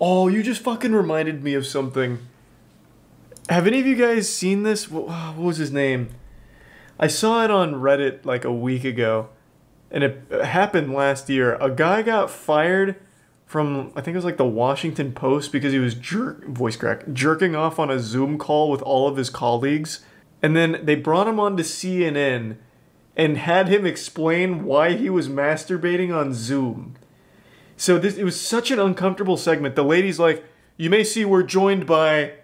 Oh, you just fucking reminded me of something. Have any of you guys seen this? What was his name? I saw it on Reddit like a week ago, and it happened last year. A guy got fired from, I think it was like the Washington Post, because he was jerking off on a Zoom call with all of his colleagues. And then they brought him on to CNN and had him explain why he was masturbating on Zoom. So it was such an uncomfortable segment. The lady's like, you may see we're joined by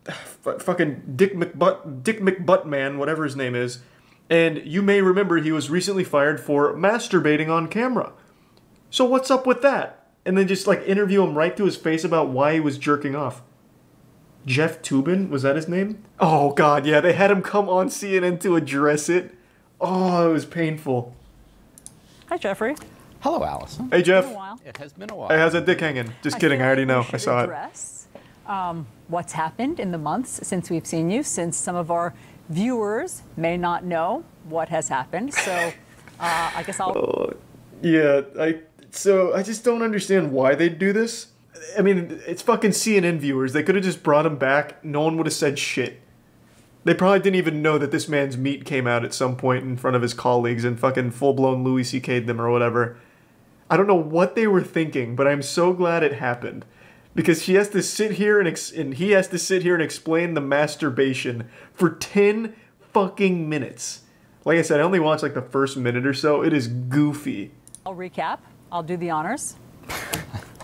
fucking Dick McButtman, whatever his name is. And you may remember he was recently fired for masturbating on camera. So what's up with that? And then just like interview him right to his face about why he was jerking off. Jeff Toobin, was that his name? Oh god, yeah, they had him come on CNN to address it. Oh, it was painful. Hi, Jeffrey. Hello, Allison. Hey, Jeff. It's been a while. It has been a while. Hey, how's that dick hanging? Just kidding, I already know. I saw it. What's happened in the months since we've seen you, since some of our viewers may not know what has happened. So I guess I'll... Yeah, so I just don't understand why they'd do this. I mean, it's fucking CNN viewers. They could have just brought him back. No one would have said shit. They probably didn't even know that this man's meat came out at some point in front of his colleagues and fucking full-blown Louis C.K'd them or whatever. I don't know what they were thinking, but I'm so glad it happened. Because he has to sit here and he has to sit here and explain the masturbation for 10 fucking minutes. Like I said, I only watched like the first minute or so. It is goofy. I'll recap. I'll do the honors.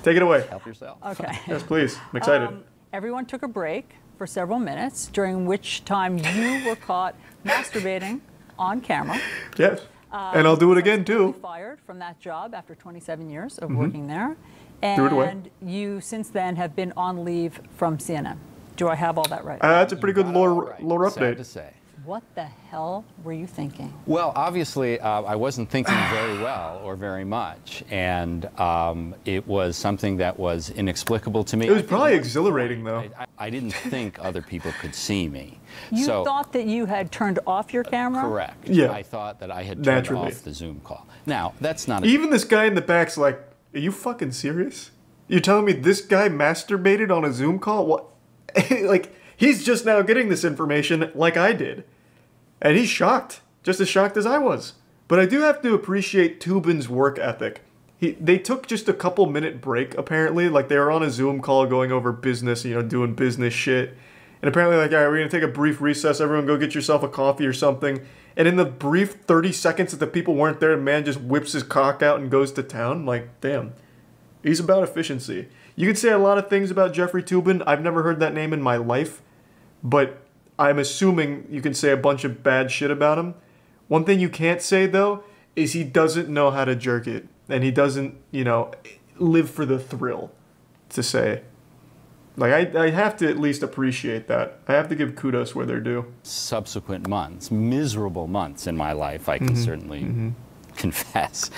Take it away. Help yourself. Okay. Yes, please. I'm excited. Everyone took a break for several minutes, during which time you were caught masturbating on camera. Yes. And I'll do it again, too. Fired from that job after 27 years of working there. Threw it away. And you, since then, have been on leave from CNN. Do I have all that right? That's a pretty good lore Right. update. Sad to say. What the hell were you thinking? Well, obviously, I wasn't thinking very well or very much, and it was something that was inexplicable to me. It was probably exhilarating, though. I didn't think other people could see me. You So, thought that you had turned off your camera? correct. Yeah. I thought that I had turned Naturally. off the Zoom call. Now, that's not... Even this guy in the back's like, are you fucking serious? You're telling me this guy masturbated on a Zoom call? What? Like, he's just now getting this information like I did. And he's shocked. Just as shocked as I was. But I do have to appreciate Toobin's work ethic. They took just a couple minute break, apparently. Like, they were on a Zoom call going over business, you know, doing business shit. And apparently, like, all right, we're going to take a brief recess. Everyone go get yourself a coffee or something. And in the brief 30 seconds that the people weren't there, the man just whips his cock out and goes to town. Like, damn. He's about efficiency. You can say a lot of things about Jeffrey Toobin. I've never heard that name in my life. But I'm assuming you can say a bunch of bad shit about him. One thing you can't say, though, is he doesn't know how to jerk it. And he doesn't, you know, live for the thrill, to say. Like, I have to at least appreciate that. I have to give kudos where they're due. Subsequent months, miserable months in my life, I can certainly confess.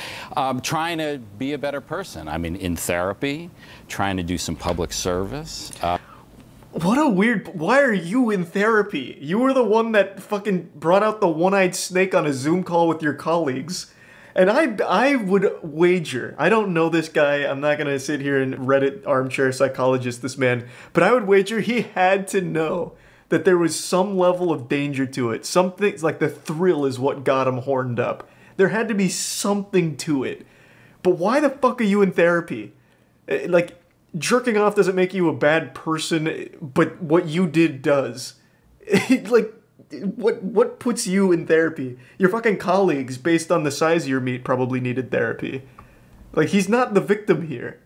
Trying to be a better person. I mean, in therapy, trying to do some public service. What a weird... Why are you in therapy? You were the one that fucking brought out the one-eyed snake on a Zoom call with your colleagues. And I would wager... I don't know this guy. I'm not going to sit here and Reddit armchair psychologist this man. But I would wager he had to know that there was some level of danger to it. Something like the thrill is what got him horned up. There had to be something to it. But why the fuck are you in therapy? Like... Jerking off doesn't make you a bad person, but what you did does. Like, what puts you in therapy? Your fucking colleagues, based on the size of your meat, probably needed therapy. Like, he's not the victim here.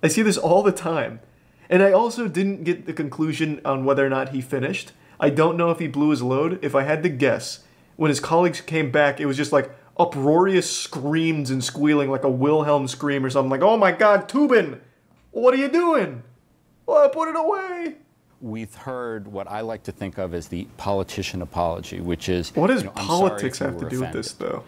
I see this all the time. And I also didn't get the conclusion on whether or not he finished. I don't know if he blew his load. If I had to guess, when his colleagues came back, it was just like uproarious screams and squealing like a Wilhelm scream or something. Like, oh my god, Toobin! What are you doing? Well, put it away. We've heard what I like to think of as the politician apology, which is... What does you know, politics have to do with this, though?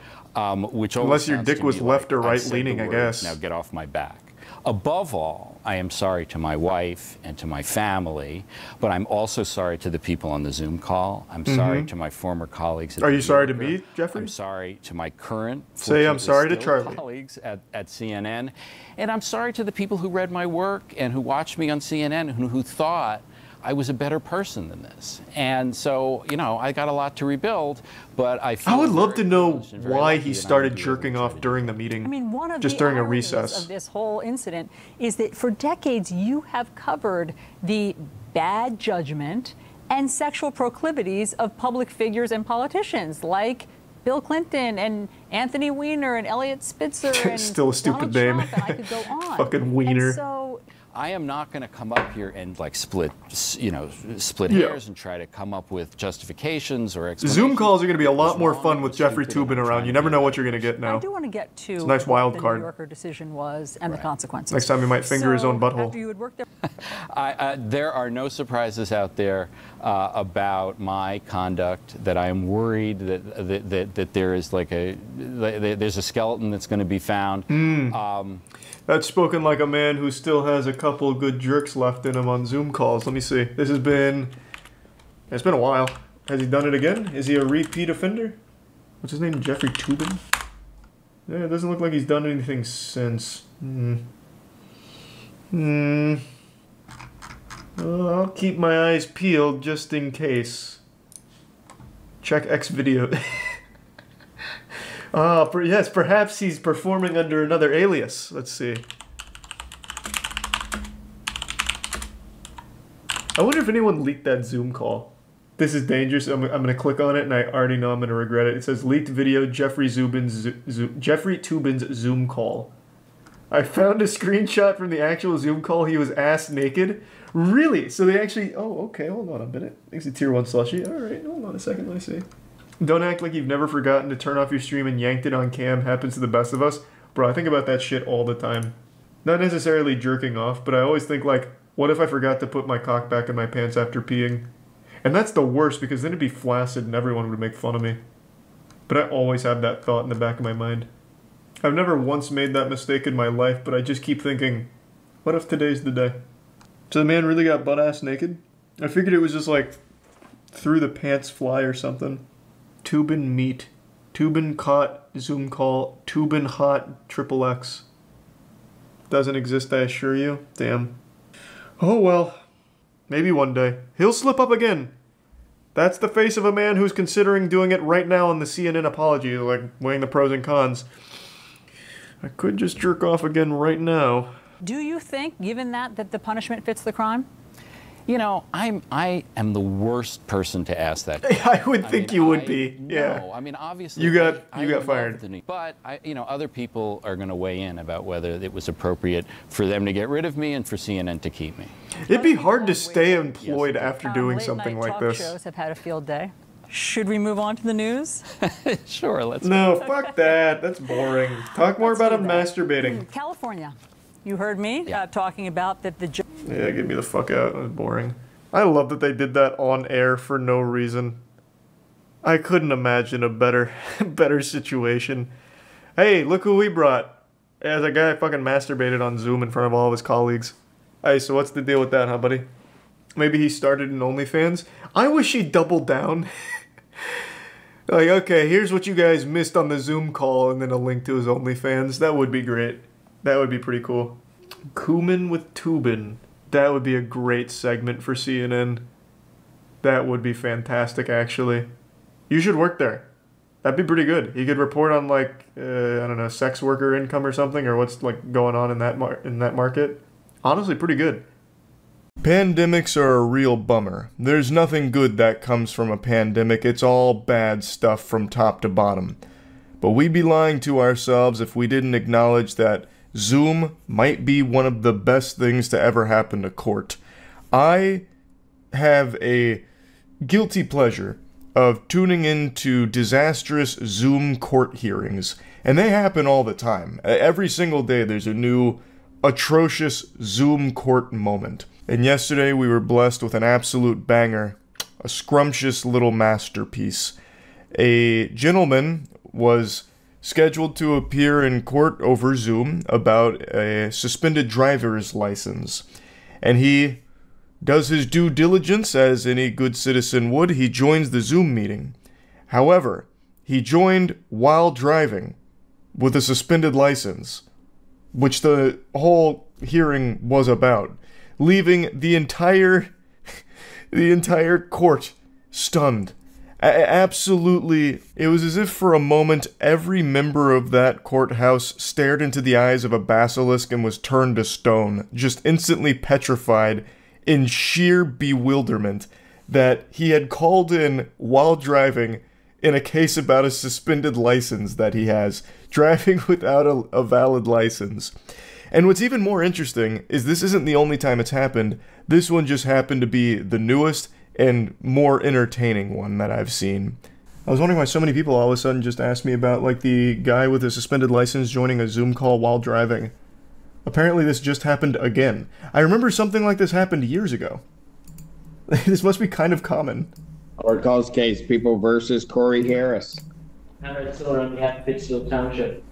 Which Unless your dick was left or right I've said leaning, the I word, guess. Now get off my back. Above all, I am sorry to my wife and to my family, but I'm also sorry to the people on the Zoom call. I'm sorry to my former colleagues at Are the you sorry to New Yorker. me, Jeffrey? I'm sorry to my current, Say I'm sorry to still Charlie. colleagues at CNN. And I'm sorry to the people who read my work and who watched me on CNN and who thought I was a better person than this. And so, you know, I got a lot to rebuild, but I feel I would love to know privileged and very why lucky he that I'm started gonna be able to jerking try off to do during that. the meeting. I mean, one of just the during a ironies recess of this whole incident is that for decades you have covered the bad judgment and sexual proclivities of public figures and politicians like Bill Clinton and Anthony Weiner and Elliot Spitzer and Still a stupid Donald name. Trump, and I could go on. Fucking Weiner. And so, I am not going to come up here and like split Yeah. hairs and try to come up with justifications or explanations. Zoom calls are going to be a lot As more long fun as with it's Jeffrey stupid and Toobin I'm around. trying You to never do know that. what you're going to get now. I do want to get to a nice wild what the card. New Yorker decision was and the consequences. Next time he might finger his own butthole. After you had worked there. There are no surprises out there about my conduct. That I am worried that there is like there's a skeleton that's going to be found. That's spoken like a man who still has a couple good jerks left in him on Zoom calls. Let me see. It's been a while. Has he done it again? Is he a repeat offender? What's his name? Jeffrey Toobin? Yeah, it doesn't look like he's done anything since. I'll keep my eyes peeled just in case. Check X video. Yes, perhaps he's performing under another alias. Let's see. I wonder if anyone leaked that Zoom call. This is dangerous. I'm going to click on it, and I already know I'm going to regret it. It says, leaked video, Jeffrey Toobin's Zoom call. I found a screenshot from the actual Zoom call. He was ass naked. Really? So they actually... Oh, okay. Hold on a minute. It's a tier 1 slushy. All right. Hold on a second. Let me see. Don't act like you've never forgotten to turn off your stream and yanked it on cam. Happens to the best of us. Bro, I think about that shit all the time. Not necessarily jerking off, but I always think like, what if I forgot to put my cock back in my pants after peeing? And that's the worst because then it'd be flaccid and everyone would make fun of me. But I always have that thought in the back of my mind. I've never once made that mistake in my life, but I just keep thinking, what if today's the day? So the man really got butt-ass naked? I figured it was just like, through the pants fly or something. Toobin meet. Toobin caught Zoom call. Toobin hot XXX. Doesn't exist, I assure you. Damn. Oh well. Maybe one day. He'll slip up again. That's the face of a man who's considering doing it right now on the CNN apology, like weighing the pros and cons. I could just jerk off again right now. Do you think, given that the punishment fits the crime? You know, I am the worst person to ask that. I would think you would be. Yeah. No, I mean obviously You got love fired. But you know, other people are going to weigh in about whether it was appropriate for them to get rid of me and for CNN to keep me. It'd be hard to stay employed after doing something like this. Shows have had a field day. Should we move on to the news? Sure, let's. No, fuck that. That's boring. Talk more about him masturbating. California. You heard me Yeah. talking about that the Yeah, get me the fuck out. That was boring. I love that they did that on air for no reason. I couldn't imagine a better situation. Hey, look who we brought. As a guy fucking masturbated on Zoom in front of all of his colleagues. Hey, so what's the deal with that, huh, buddy? Maybe he started in OnlyFans? I wish he doubled down. Like, okay, here's what you guys missed on the Zoom call, and then a link to his OnlyFans. That would be great. That would be pretty cool. Cumin with Toobin. That would be a great segment for CNN. That would be fantastic, actually. You should work there. That'd be pretty good. You could report on, like, I don't know, sex worker income or something, or what's, like, going on in that market. Honestly, pretty good. Pandemics are a real bummer. There's nothing good that comes from a pandemic. It's all bad stuff from top to bottom. But we'd be lying to ourselves if we didn't acknowledge that Zoom might be one of the best things to ever happen to court. I have a guilty pleasure of tuning into disastrous Zoom court hearings, and they happen all the time. Every single day there's a new atrocious Zoom court moment. And yesterday we were blessed with an absolute banger, a scrumptious little masterpiece. A gentleman was scheduled to appear in court over Zoom about a suspended driver's license. And he does his due diligence as any good citizen would. He joins the Zoom meeting. However, he joined while driving with a suspended license, which the whole hearing was about, leaving the entire court stunned. Absolutely, it was as if for a moment every member of that courthouse stared into the eyes of a basilisk and was turned to stone, just instantly petrified in sheer bewilderment that he had called in while driving in a case about a suspended license that he has, driving without a valid license. And what's even more interesting is this isn't the only time it's happened. This one just happened to be the newest and more entertaining one that I've seen. I was wondering why so many people all of a sudden just asked me about, like, the guy with a suspended license joining a Zoom call while driving. Apparently this just happened again. I remember something like this happened years ago. This must be kind of common. Or calls case, People versus Corey Harris. Conrad Siller on behalf of Pittsfield Township.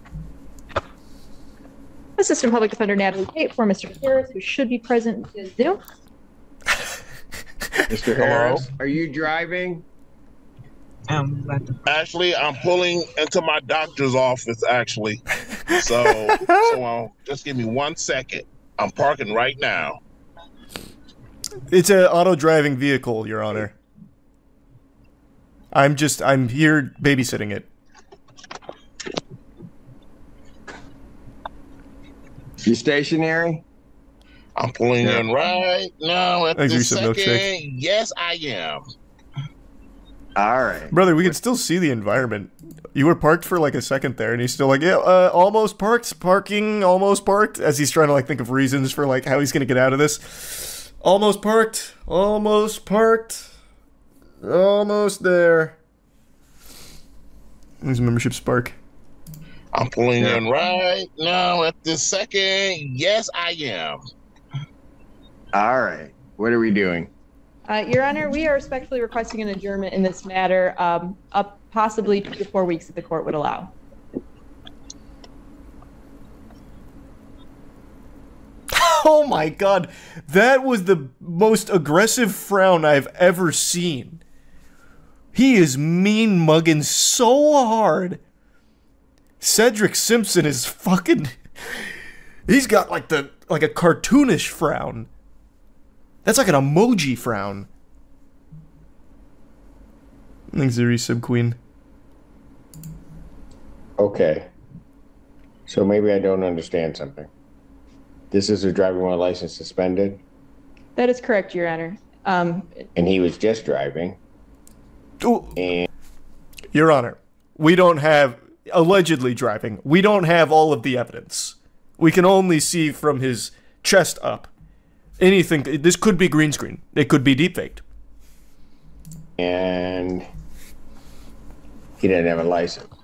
Assistant Public Defender Natalie Tate for Mr. Harris, who should be present via Zoom. Mr. Harris, are you driving? Actually, I'm pulling into my doctor's office, actually. So just give me 1 second. I'm parking right now. It's an auto-driving vehicle, Your Honor. I'm here babysitting it. You stationary? I'm pulling in right now at this second. Milkshake. Yes, I am. All right. Brother, we can still see the environment. You were parked for like a second there, and he's still like, yeah, almost parked, parking, almost parked, as he's trying to like think of reasons for like how he's gonna get out of this. Almost parked, almost there. There's a membership spark. I'm pulling in right now at this second. Yes, I am. All right. What are we doing? Your Honor, we are respectfully requesting an adjournment in this matter, up possibly 2 to 4 weeks if the court would allow. Oh my god, that was the most aggressive frown I've ever seen. He is mean mugging so hard. Cedric Simpson is fucking... He's got like a cartoonish frown. That's like an emoji frown. Thanks, Zuri Sib Queen. Okay. So maybe I don't understand something. This is a driving while license suspended? That is correct, Your Honor. And he was just driving. And Your Honor, we don't have... Allegedly driving. We don't have all of the evidence. We can only see from his chest up. Anything... This could be green screen. It could be deepfaked. And he didn't have a license.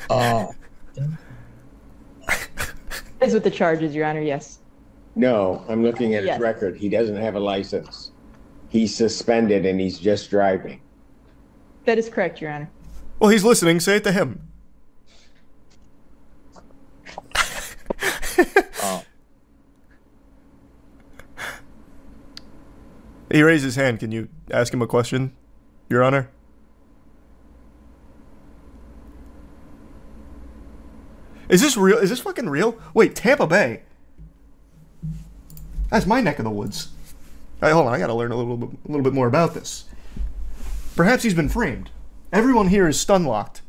Oh. Is with the charges, Your Honor, yes. No, I'm looking at his record. He doesn't have a license. He's suspended and he's just driving. That is correct, Your Honor. Well, he's listening. Say it to him. Oh. He raised his hand. Can you ask him a question, Your Honor? Is this real? Is this fucking real? Wait, Tampa Bay. That's my neck of the woods. Hey, hold on, I gotta learn a little bit more about this. Perhaps he's been framed. Everyone here is stun-locked.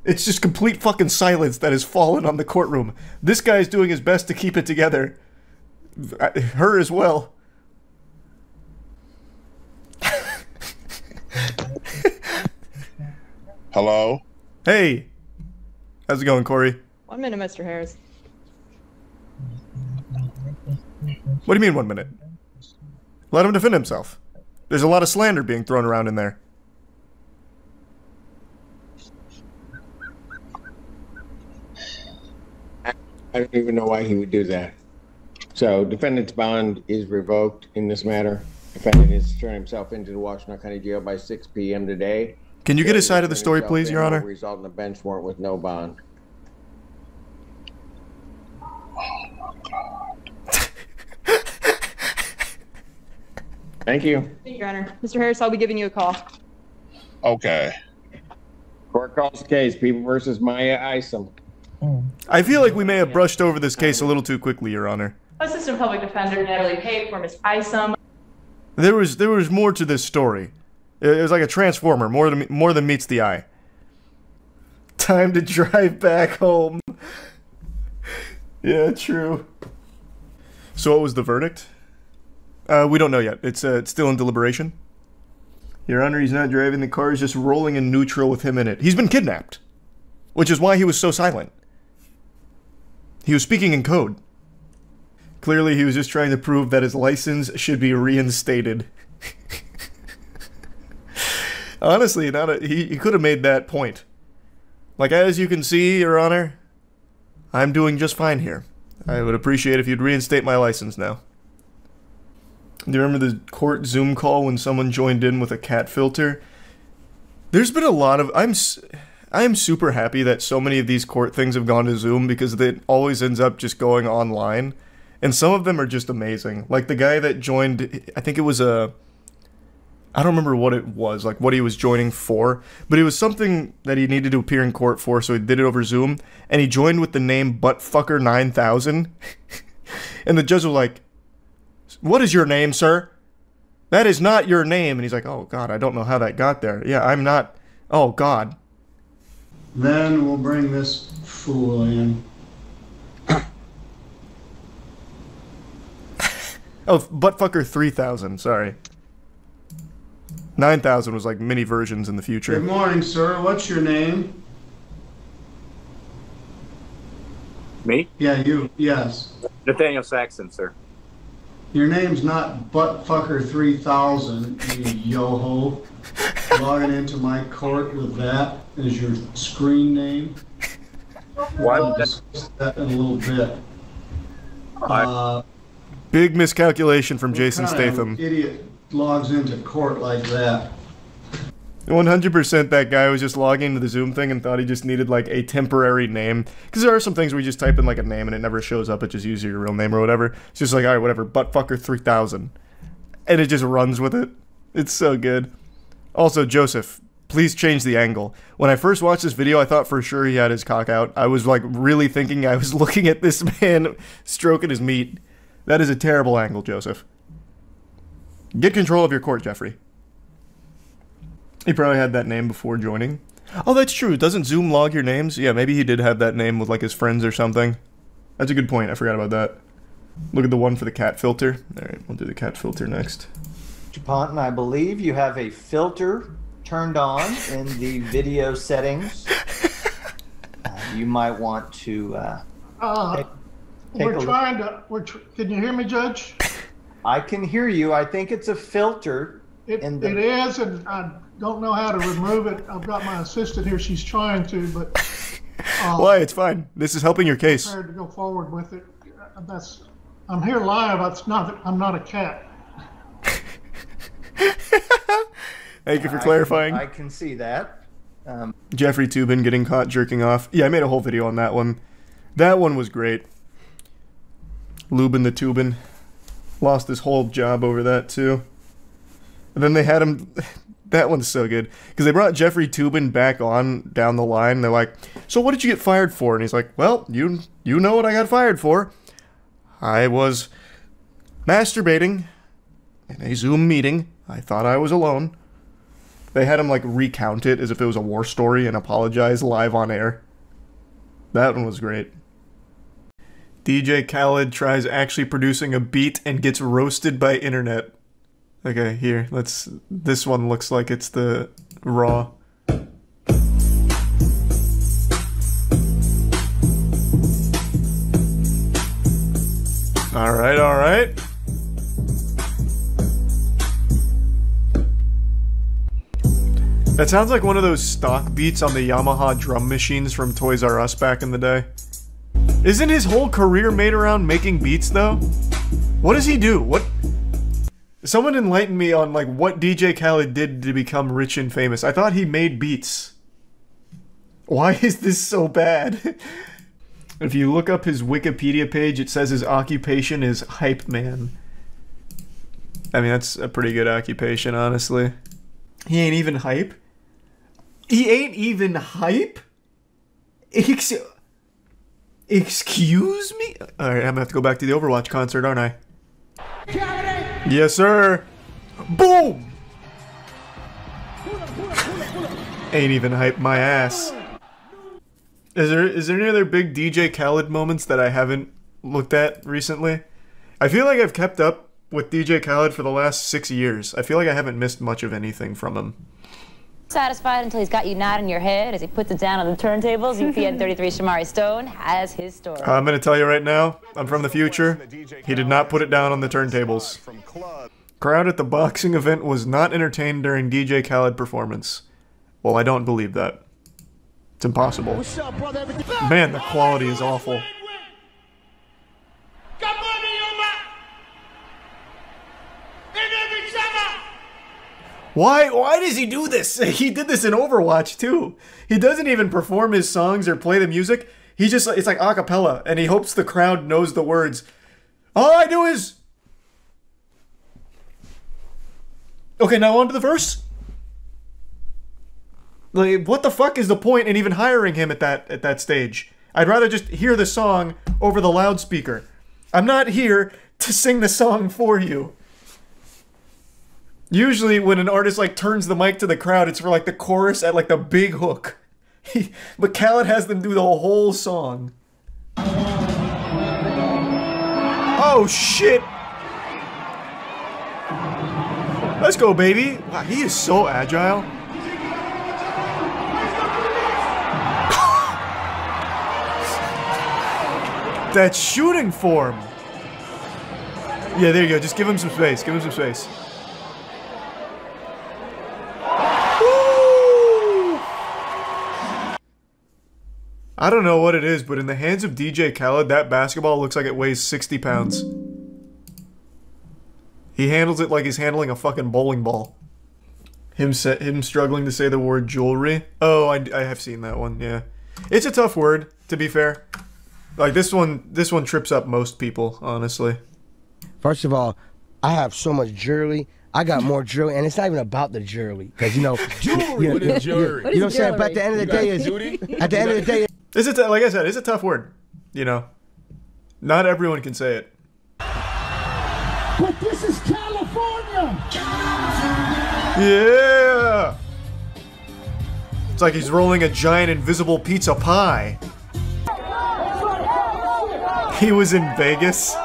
It's just complete fucking silence that has fallen on the courtroom. This guy's doing his best to keep it together. Her as well. Hello? Hey. How's it going, Corey? 1 minute, Mr. Harris. What do you mean 1 minute? Let him defend himself. There's a lot of slander being thrown around in there. I don't even know why he would do that. So, defendant's bond is revoked in this matter? Defendant is to turn himself into the Washington County Jail by 6 p.m. today. Can you get a side of the story, please, Your Honor? Result in a bench warrant with no bond. Thank you. Thank you, Your Honor. Mr. Harris, I'll be giving you a call. Okay. Court calls the case, People versus Maya Isom. I feel like we may have brushed over this case a little too quickly, Your Honor. Assistant Public Defender Natalie Pate for Ms. Isom. There was more to this story. It was like a transformer, more than meets the eye. Time to drive back home. Yeah, true. So what was the verdict? We don't know yet. It's still in deliberation. Your Honor, he's not driving the car. He's just rolling in neutral with him in it. He's been kidnapped, which is why he was so silent. He was speaking in code. Clearly, he was just trying to prove that his license should be reinstated. Honestly, he could have made that point. Like, as you can see, Your Honor, I'm doing just fine here. I would appreciate if you'd reinstate my license now. Do you remember the court Zoom call when someone joined in with a cat filter? There's been a lot of... I am super happy that so many of these court things have gone to Zoom because it always ends up just going online. And some of them are just amazing. Like the guy that joined, I think it was I don't remember what it was, like what he was joining for, but it was something that he needed to appear in court for, so he did it over Zoom, and he joined with the name Buttfucker9000. And the judge was like, "What is your name, sir? That is not your name." And he's like, "Oh God, I don't know how that got there. Yeah, I'm not, oh God." Then we'll bring this fool in. Oh, Buttfucker3000, sorry. 9000 was like mini versions in the future. Good morning, sir. What's your name? Me? Yeah, you. Yes. Nathaniel Saxon, sir. Your name's not Buttfucker3000, you yo-ho. Logging into my court with that as your screen name. Why We'll would that? discuss that in a little bit. Big miscalculation from Jason What kind of Statham. idiot logs into court like that? 100% that guy was just logging into the Zoom thing and thought he just needed like a temporary name. Because there are some things where you just type in like a name and it never shows up, it just uses your real name or whatever. It's just like, alright, whatever, Buttfucker3000. And it just runs with it. It's so good. Also, Joseph, please change the angle. When I first watched this video, I thought for sure he had his cock out. I was like really thinking I was looking at this man stroking his meat. That is a terrible angle, Joseph. Get control of your court, Jeffrey. He probably had that name before joining. Oh, that's true. Doesn't Zoom log your names? Yeah, maybe he did have that name with like his friends or something. That's a good point. I forgot about that. Look at the one for the cat filter. Alright, we'll do the cat filter next. Mr. Ponton, I believe you have a filter turned on in the video settings. You might want to we're trying to. Can you hear me, Judge? I can hear you. I think it's a filter. It is, and I don't know how to remove it. I've got my assistant here. She's trying to, but. Why? It's fine. This is helping your case. I'm prepared to go forward with it. I'm here live. I'm not a cat. Thank you for clarifying. I can see that. Jeffrey Toobin getting caught jerking off. Yeah, I made a whole video on that one. That one was great. Lubin the Toobin. Lost his whole job over that, too. And then they had him... That one's so good. Because they brought Jeffrey Toobin back on down the line. They're like, "So what did you get fired for?" And he's like, "Well, you know what I got fired for. I was masturbating in a Zoom meeting. I thought I was alone." They had him, like, recount it as if it was a war story and apologize live on air. That one was great. DJ Khaled tries actually producing a beat and gets roasted by internet. Okay, here, this one looks like it's the raw. Alright. That sounds like one of those stock beats on the Yamaha drum machines from Toys R Us back in the day. Isn't his whole career made around making beats, though? What does he do? Someone enlighten me on like what DJ Khaled did to become rich and famous. I thought he made beats. Why is this so bad? If you look up his Wikipedia page, it says his occupation is hype man. I mean, that's a pretty good occupation, honestly. He ain't even hype? He ain't even hype? Excuse me? Alright, I'm gonna have to go back to the Overwatch concert, aren't I? Yes, sir. Boom! Ain't even hype my ass. Is there any other big DJ Khaled moments that I haven't looked at recently? I feel like I've kept up with DJ Khaled for the last 6 years. I feel like I haven't missed much of anything from him. Satisfied until he's got you nodding your head as he puts it down on the turntables. UPN33 Shamari Stone has his story. I'm gonna tell you right now, I'm from the future. He did not put it down on the turntables. Crowd at the boxing event was not entertained during DJ Khaled performance. Well, I don't believe that. It's impossible. Man, the quality is awful. Why does he do this? He did this in Overwatch too. He doesn't even perform his songs or play the music. He just, it's like a cappella, and he hopes the crowd knows the words. All I do is... Okay, now on to the verse. Like, what the fuck is the point in even hiring him at that stage? I'd rather just hear the song over the loudspeaker. I'm not here to sing the song for you. Usually when an artist like turns the mic to the crowd, it's for like the chorus at like the big hook. But Khaled has them do the whole song. Oh shit! Let's go, baby! Wow, he is so agile. That shooting form! Yeah, there you go. Just give him some space. Give him some space. I don't know what it is, but in the hands of DJ Khaled, that basketball looks like it weighs 60 pounds. He handles it like he's handling a fucking bowling ball. Him struggling to say the word jewelry. Oh, I have seen that one, yeah. It's a tough word, to be fair. Like, this one trips up most people, honestly. First of all, I have so much jewelry. I got more jewelry, and it's not even about the jewelry. Because, you know... Jewelry! What is jewelry? You know what I'm saying? But at the end of the day, at the end of the day... Like I said, it's a tough word. You know? Not everyone can say it. But this is California! Yeah! It's like he's rolling a giant invisible pizza pie. He was in Vegas.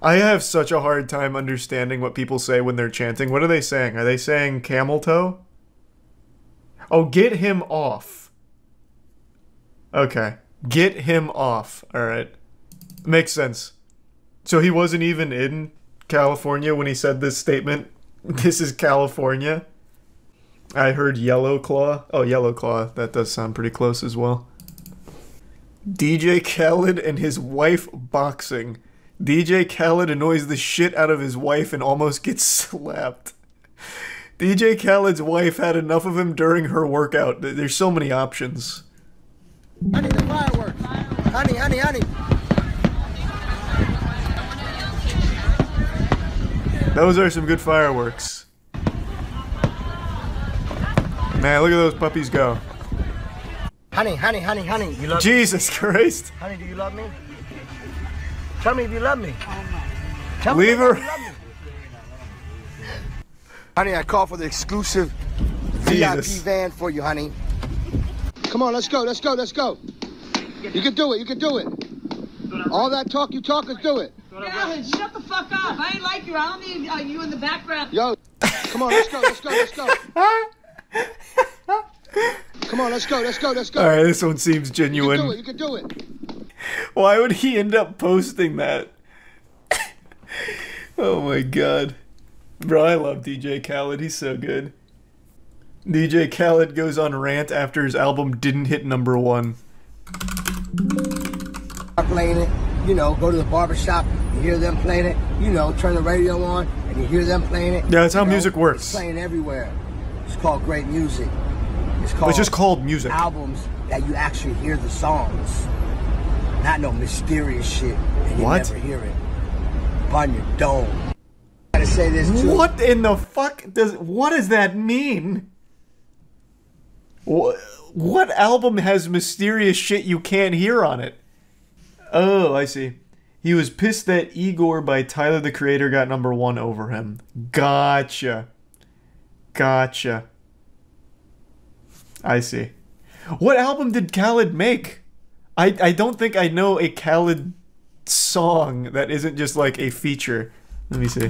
I have such a hard time understanding what people say when they're chanting. What are they saying? Are they saying camel toe? Oh, get him off. Okay. Get him off. Alright. Makes sense. So he wasn't even in California when he said this statement? This is California? I heard Yellow Claw. Oh, Yellow Claw. That does sound pretty close as well. DJ Khaled and his wife boxing. DJ Khaled annoys the shit out of his wife and almost gets slapped. DJ Khaled's wife had enough of him during her workout. There's so many options. I need the fireworks. Honey, honey, honey. Those are some good fireworks. Man, look at those puppies go. Honey, honey, honey, honey. You love Jesus me? Christ. Honey, do you love me? Tell me if you love me. Leave her. Honey, I called for the exclusive Jesus. VIP van for you, honey. Come on, let's go, let's go, let's go. You can do it, you can do it. All that talk you talk, let's do it. Yeah, shut the fuck up. I ain't like you. I don't need you in the background. Yo, come on, let's go, let's go, let's go. Come on, let's go, let's go, let's go. Alright, this one seems genuine. You can do it, you can do it. Why would he end up posting that? Oh my god. Bro, I love DJ Khaled. He's so good. DJ Khaled goes on rant after his album didn't hit #1. playing it. You know, go to the barbershop, you hear them playing it. You know, turn the radio on and you hear them playing it. Yeah, that's how music works. It's playing everywhere. It's called great music. It's just called music. Albums that you actually hear the songs. Not no mysterious shit and you never hear it. On your dome. I gotta say this too. What in the fuck what does that mean? What album has mysterious shit you can't hear on it? Oh, I see. He was pissed that Igor by Tyler the Creator got #1 over him. Gotcha. Gotcha. I see. What album did Khaled make? I don't think I know a Khaled song that isn't just like a feature. Let me see.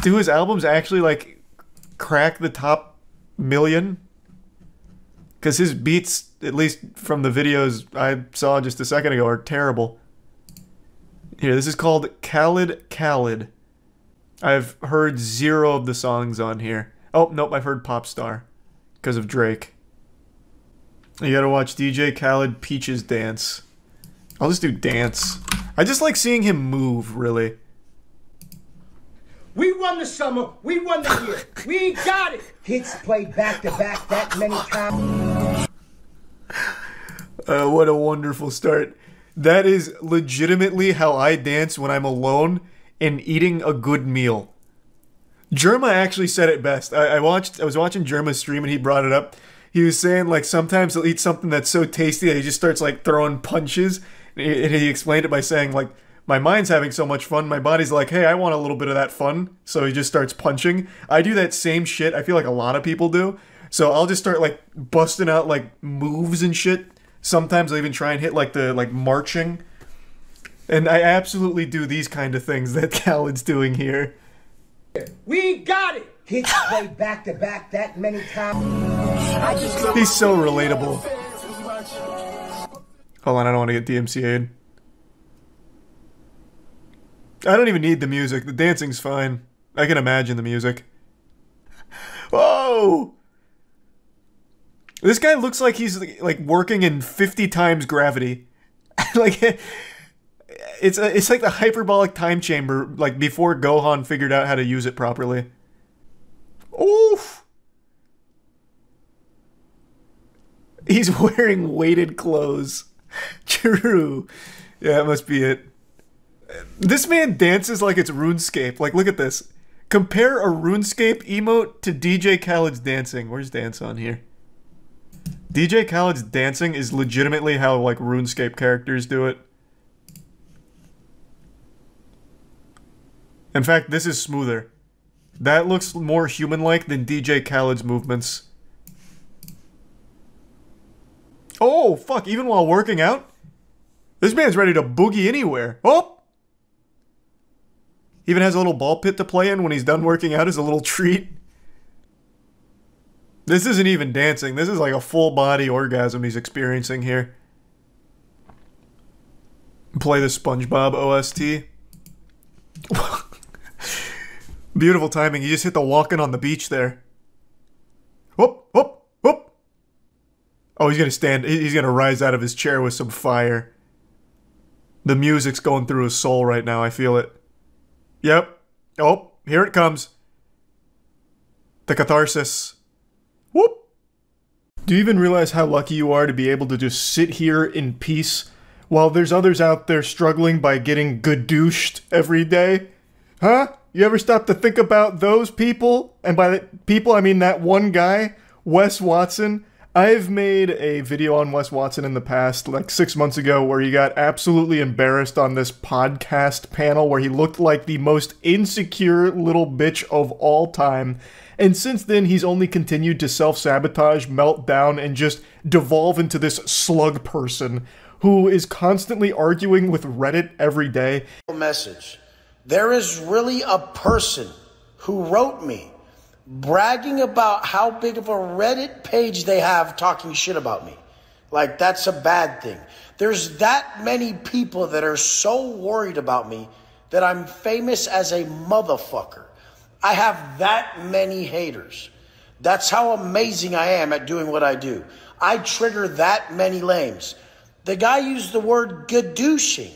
Do his albums actually like crack the top million? Because his beats, at least from the videos I saw just a second ago, are terrible. Here, this is called Khaled. I've heard 0 of the songs on here. Oh, nope, I've heard Popstar. Because of Drake. You gotta watch DJ Khaled Peaches dance. I'll just do dance. I just like seeing him move, really. We won the summer, we won the year, we got it! Hits played back to back that many times. What a wonderful start. That is legitimately how I dance when I'm alone and eating a good meal. Jerma actually said it best. I was watching Jerma's stream and he brought it up. He was saying like sometimes he'll eat something that's so tasty that he just starts like throwing punches. And he explained it by saying like, my mind's having so much fun, my body's like, hey, I want a little bit of that fun. So he just starts punching. I do that same shit. I feel like a lot of people do. So I'll just start like busting out like moves and shit. Sometimes I'll even try and hit like the like marching. And I absolutely do these kind of things that Khaled's doing here. We got it! Hits played back to back that many times. He's so relatable. Hold on, I don't want to get DMCA'd. I don't even need the music. The dancing's fine. I can imagine the music. Whoa! This guy looks like he's like working in 50 times gravity. Like it's like the hyperbolic time chamber like before Gohan figured out how to use it properly. Oof! He's wearing weighted clothes. True. Yeah, that must be it. This man dances like it's RuneScape. Like, look at this. Compare a RuneScape emote to DJ Khaled's dancing. Where's dance on here? DJ Khaled's dancing is legitimately how, like, RuneScape characters do it. In fact, this is smoother. That looks more human-like than DJ Khaled's movements. Oh, fuck, even while working out? This man's ready to boogie anywhere. Oh! Even has a little ball pit to play in when he's done working out as a little treat. This isn't even dancing. This is like a full body orgasm he's experiencing here. Play the SpongeBob OST. Beautiful timing. He just hit the walking on the beach there. Whoop, whoop, whoop. Oh, he's gonna stand. He's gonna rise out of his chair with some fire. The music's going through his soul right now. I feel it. Yep. Oh, here it comes. The catharsis. Whoop. Do you even realize how lucky you are to be able to just sit here in peace while there's others out there struggling by getting gadooshed every day? Huh? You ever stop to think about those people? And by the people, I mean that one guy, Wes Watson. I've made a video on Wes Watson in the past, like 6 months ago, where he got absolutely embarrassed on this podcast panel where he looked like the most insecure little bitch of all time. And since then, he's only continued to self-sabotage, melt down, and just devolve into this slug person who is constantly arguing with Reddit every day. Message. There is really a person who wrote me bragging about how big of a Reddit page they have talking shit about me. Like, that's a bad thing. There's that many people that are so worried about me that I'm famous as a motherfucker. I have that many haters. That's how amazing I am at doing what I do. I trigger that many lames. The guy used the word gadooshing.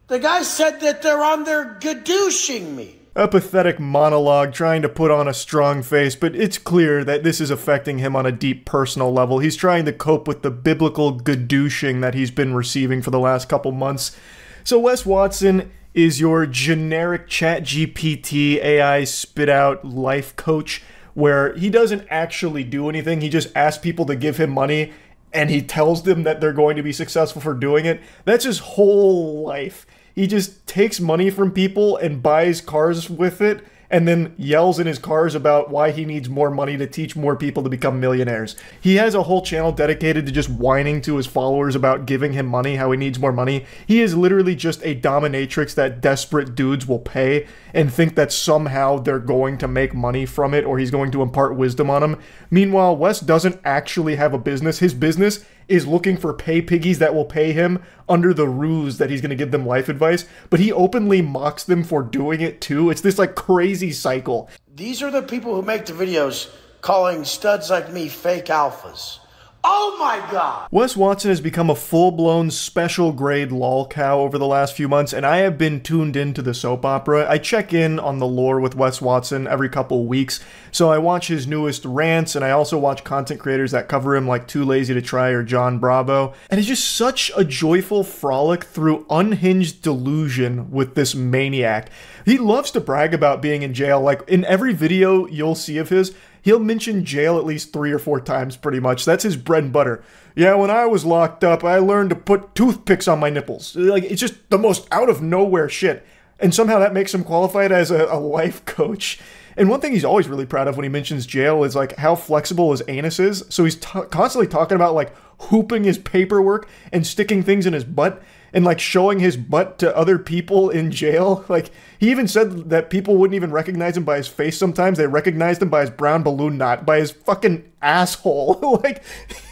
The guy said that they're on there gadooshing me. A pathetic monologue trying to put on a strong face, but it's clear that this is affecting him on a deep personal level. He's trying to cope with the biblical gadooshing that he's been receiving for the last couple months. So Wes Watson is your generic ChatGPT AI spit out life coach, where he doesn't actually do anything. He just asks people to give him money, and he tells them that they're going to be successful for doing it. That's his whole life. He just takes money from people and buys cars with it, and then yells in his cars about why he needs more money to teach more people to become millionaires. He has a whole channel dedicated to just whining to his followers about giving him money, how he needs more money. He is literally just a dominatrix that desperate dudes will pay and think that somehow they're going to make money from it, or he's going to impart wisdom on them. Meanwhile, Wes doesn't actually have a business. His business is looking for pay piggies that will pay him under the ruse that he's going to give them life advice, but he openly mocks them for doing it too. It's this like crazy cycle. These are the people who make the videos calling studs like me fake alphas. Oh my God! Wes Watson has become a full-blown special grade lol cow over the last few months, and I have been tuned into the soap opera. I check in on the lore with Wes Watson every couple weeks, so I watch his newest rants, and I also watch content creators that cover him like Too Lazy to Try or John Bravo. And it's just such a joyful frolic through unhinged delusion with this maniac. He loves to brag about being in jail. Like, in every video you'll see of his, he'll mention jail at least 3 or 4 times pretty much. That's his bread and butter. Yeah, when I was locked up, I learned to put toothpicks on my nipples. Like, it's just the most out of nowhere shit. And somehow that makes him qualified as a life coach. And one thing he's always really proud of when he mentions jail is like how flexible his anus is. So he's constantly talking about like hooping his paperwork and sticking things in his butt and like showing his butt to other people in jail. Like, he even said that people wouldn't even recognize him by his face sometimes. They recognized him by his brown balloon knot, by his fucking asshole. Like,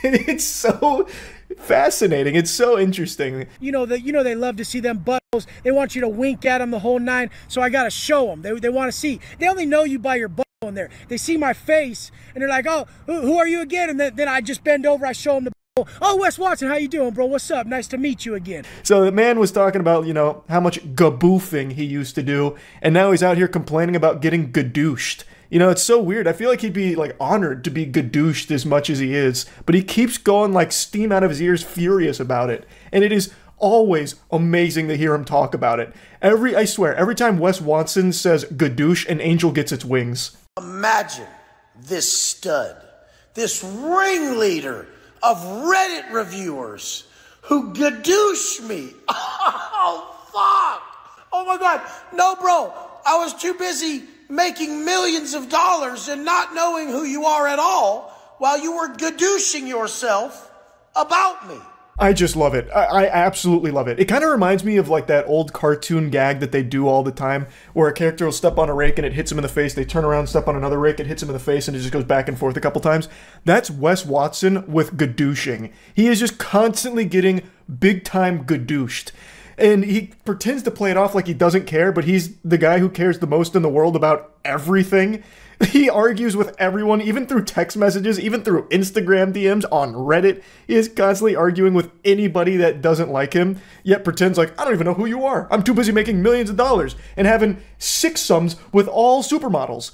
it's so fascinating. It's so interesting. You know they love to see them buttholes. They want you to wink at them the whole nine, so I gotta show them. They want to see. They only know you by your butthole in there. They see my face, and they're like, oh, who are you again? And then I just bend over, I show them the oh, Wes Watson, how you doing, bro? What's up? Nice to meet you again. So the man was talking about, you know, how much gaboofing he used to do, and now he's out here complaining about getting gadooshed. You know, it's so weird. I feel like he'd be, like, honored to be gadooshed as much as he is, but he keeps going, like, steam out of his ears, furious about it. And it is always amazing to hear him talk about it. I swear, every time Wes Watson says gadoosh, an angel gets its wings. Imagine this stud, this ringleader of Reddit reviewers who gadoosh me. Oh, fuck. Oh, my God. No, bro. I was too busy making millions of dollars and not knowing who you are at all while you were gadooshing yourself about me. I just love it. I absolutely love it. It kind of reminds me of like that old cartoon gag that they do all the time where a character will step on a rake and it hits him in the face. They turn around, step on another rake, it hits him in the face, and it just goes back and forth a couple times. That's Wes Watson with gadooshing. He is just constantly getting big time gadooshed. And he pretends to play it off like he doesn't care, but he's the guy who cares the most in the world about everything. He argues with everyone, even through text messages, even through Instagram DMs, on Reddit. He is constantly arguing with anybody that doesn't like him, yet pretends like, I don't even know who you are. I'm too busy making millions of dollars and having 6 sums with all supermodels.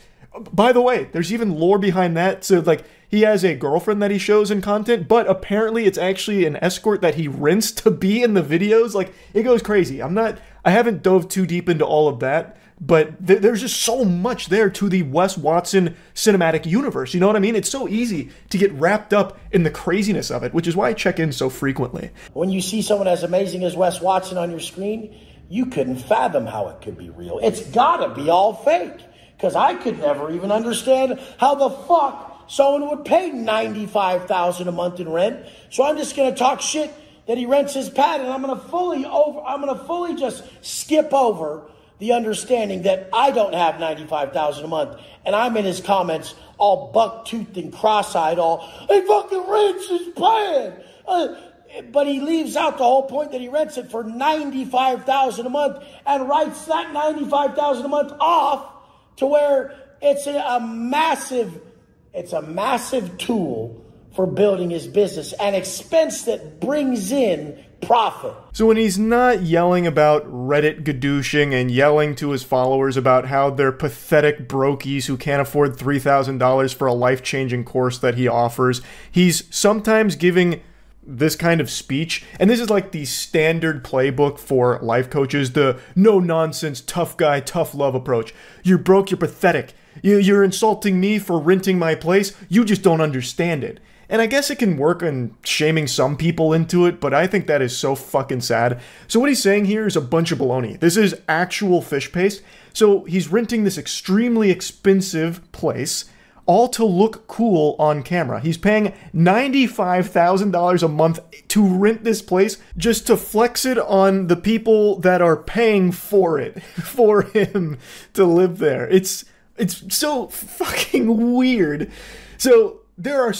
By the way, there's even lore behind that. So, like, he has a girlfriend that he shows in content, but apparently it's actually an escort that he rents to be in the videos. Like, it goes crazy. I haven't dove too deep into all of that, but there's just so much there to the Wes Watson cinematic universe. You know what I mean? It's so easy to get wrapped up in the craziness of it, which is why I check in so frequently. When you see someone as amazing as Wes Watson on your screen, you couldn't fathom how it could be real. It's gotta be all fake. Because I could never even understand how the fuck someone would pay $95,000 a month in rent. So I'm just going to talk shit that he rents his pad, and I'm going to fully just skip over the understanding that I don't have $95,000 a month, and I'm in his comments all buck-toothed and cross-eyed, all, he fucking rents his pad. But he leaves out the whole point that he rents it for $95,000 a month and writes that $95,000 a month off to where it's a massive tool for building his business, an expense that brings in profit. So when he's not yelling about Reddit gadooshing and yelling to his followers about how they're pathetic brokies who can't afford $3,000 for a life-changing course that he offers, he's sometimes giving this kind of speech, and this is like the standard playbook for life coaches, the no-nonsense, tough guy, tough love approach. You're broke, you're pathetic. You're insulting me for renting my place, you just don't understand it. And I guess it can work on shaming some people into it, but I think that is so fucking sad. So what he's saying here is a bunch of baloney. This is actual fish paste. So he's renting this extremely expensive place, all to look cool on camera. He's paying $95,000 a month to rent this place just to flex it on the people that are paying for it, for him to live there. It's so fucking weird. So there are...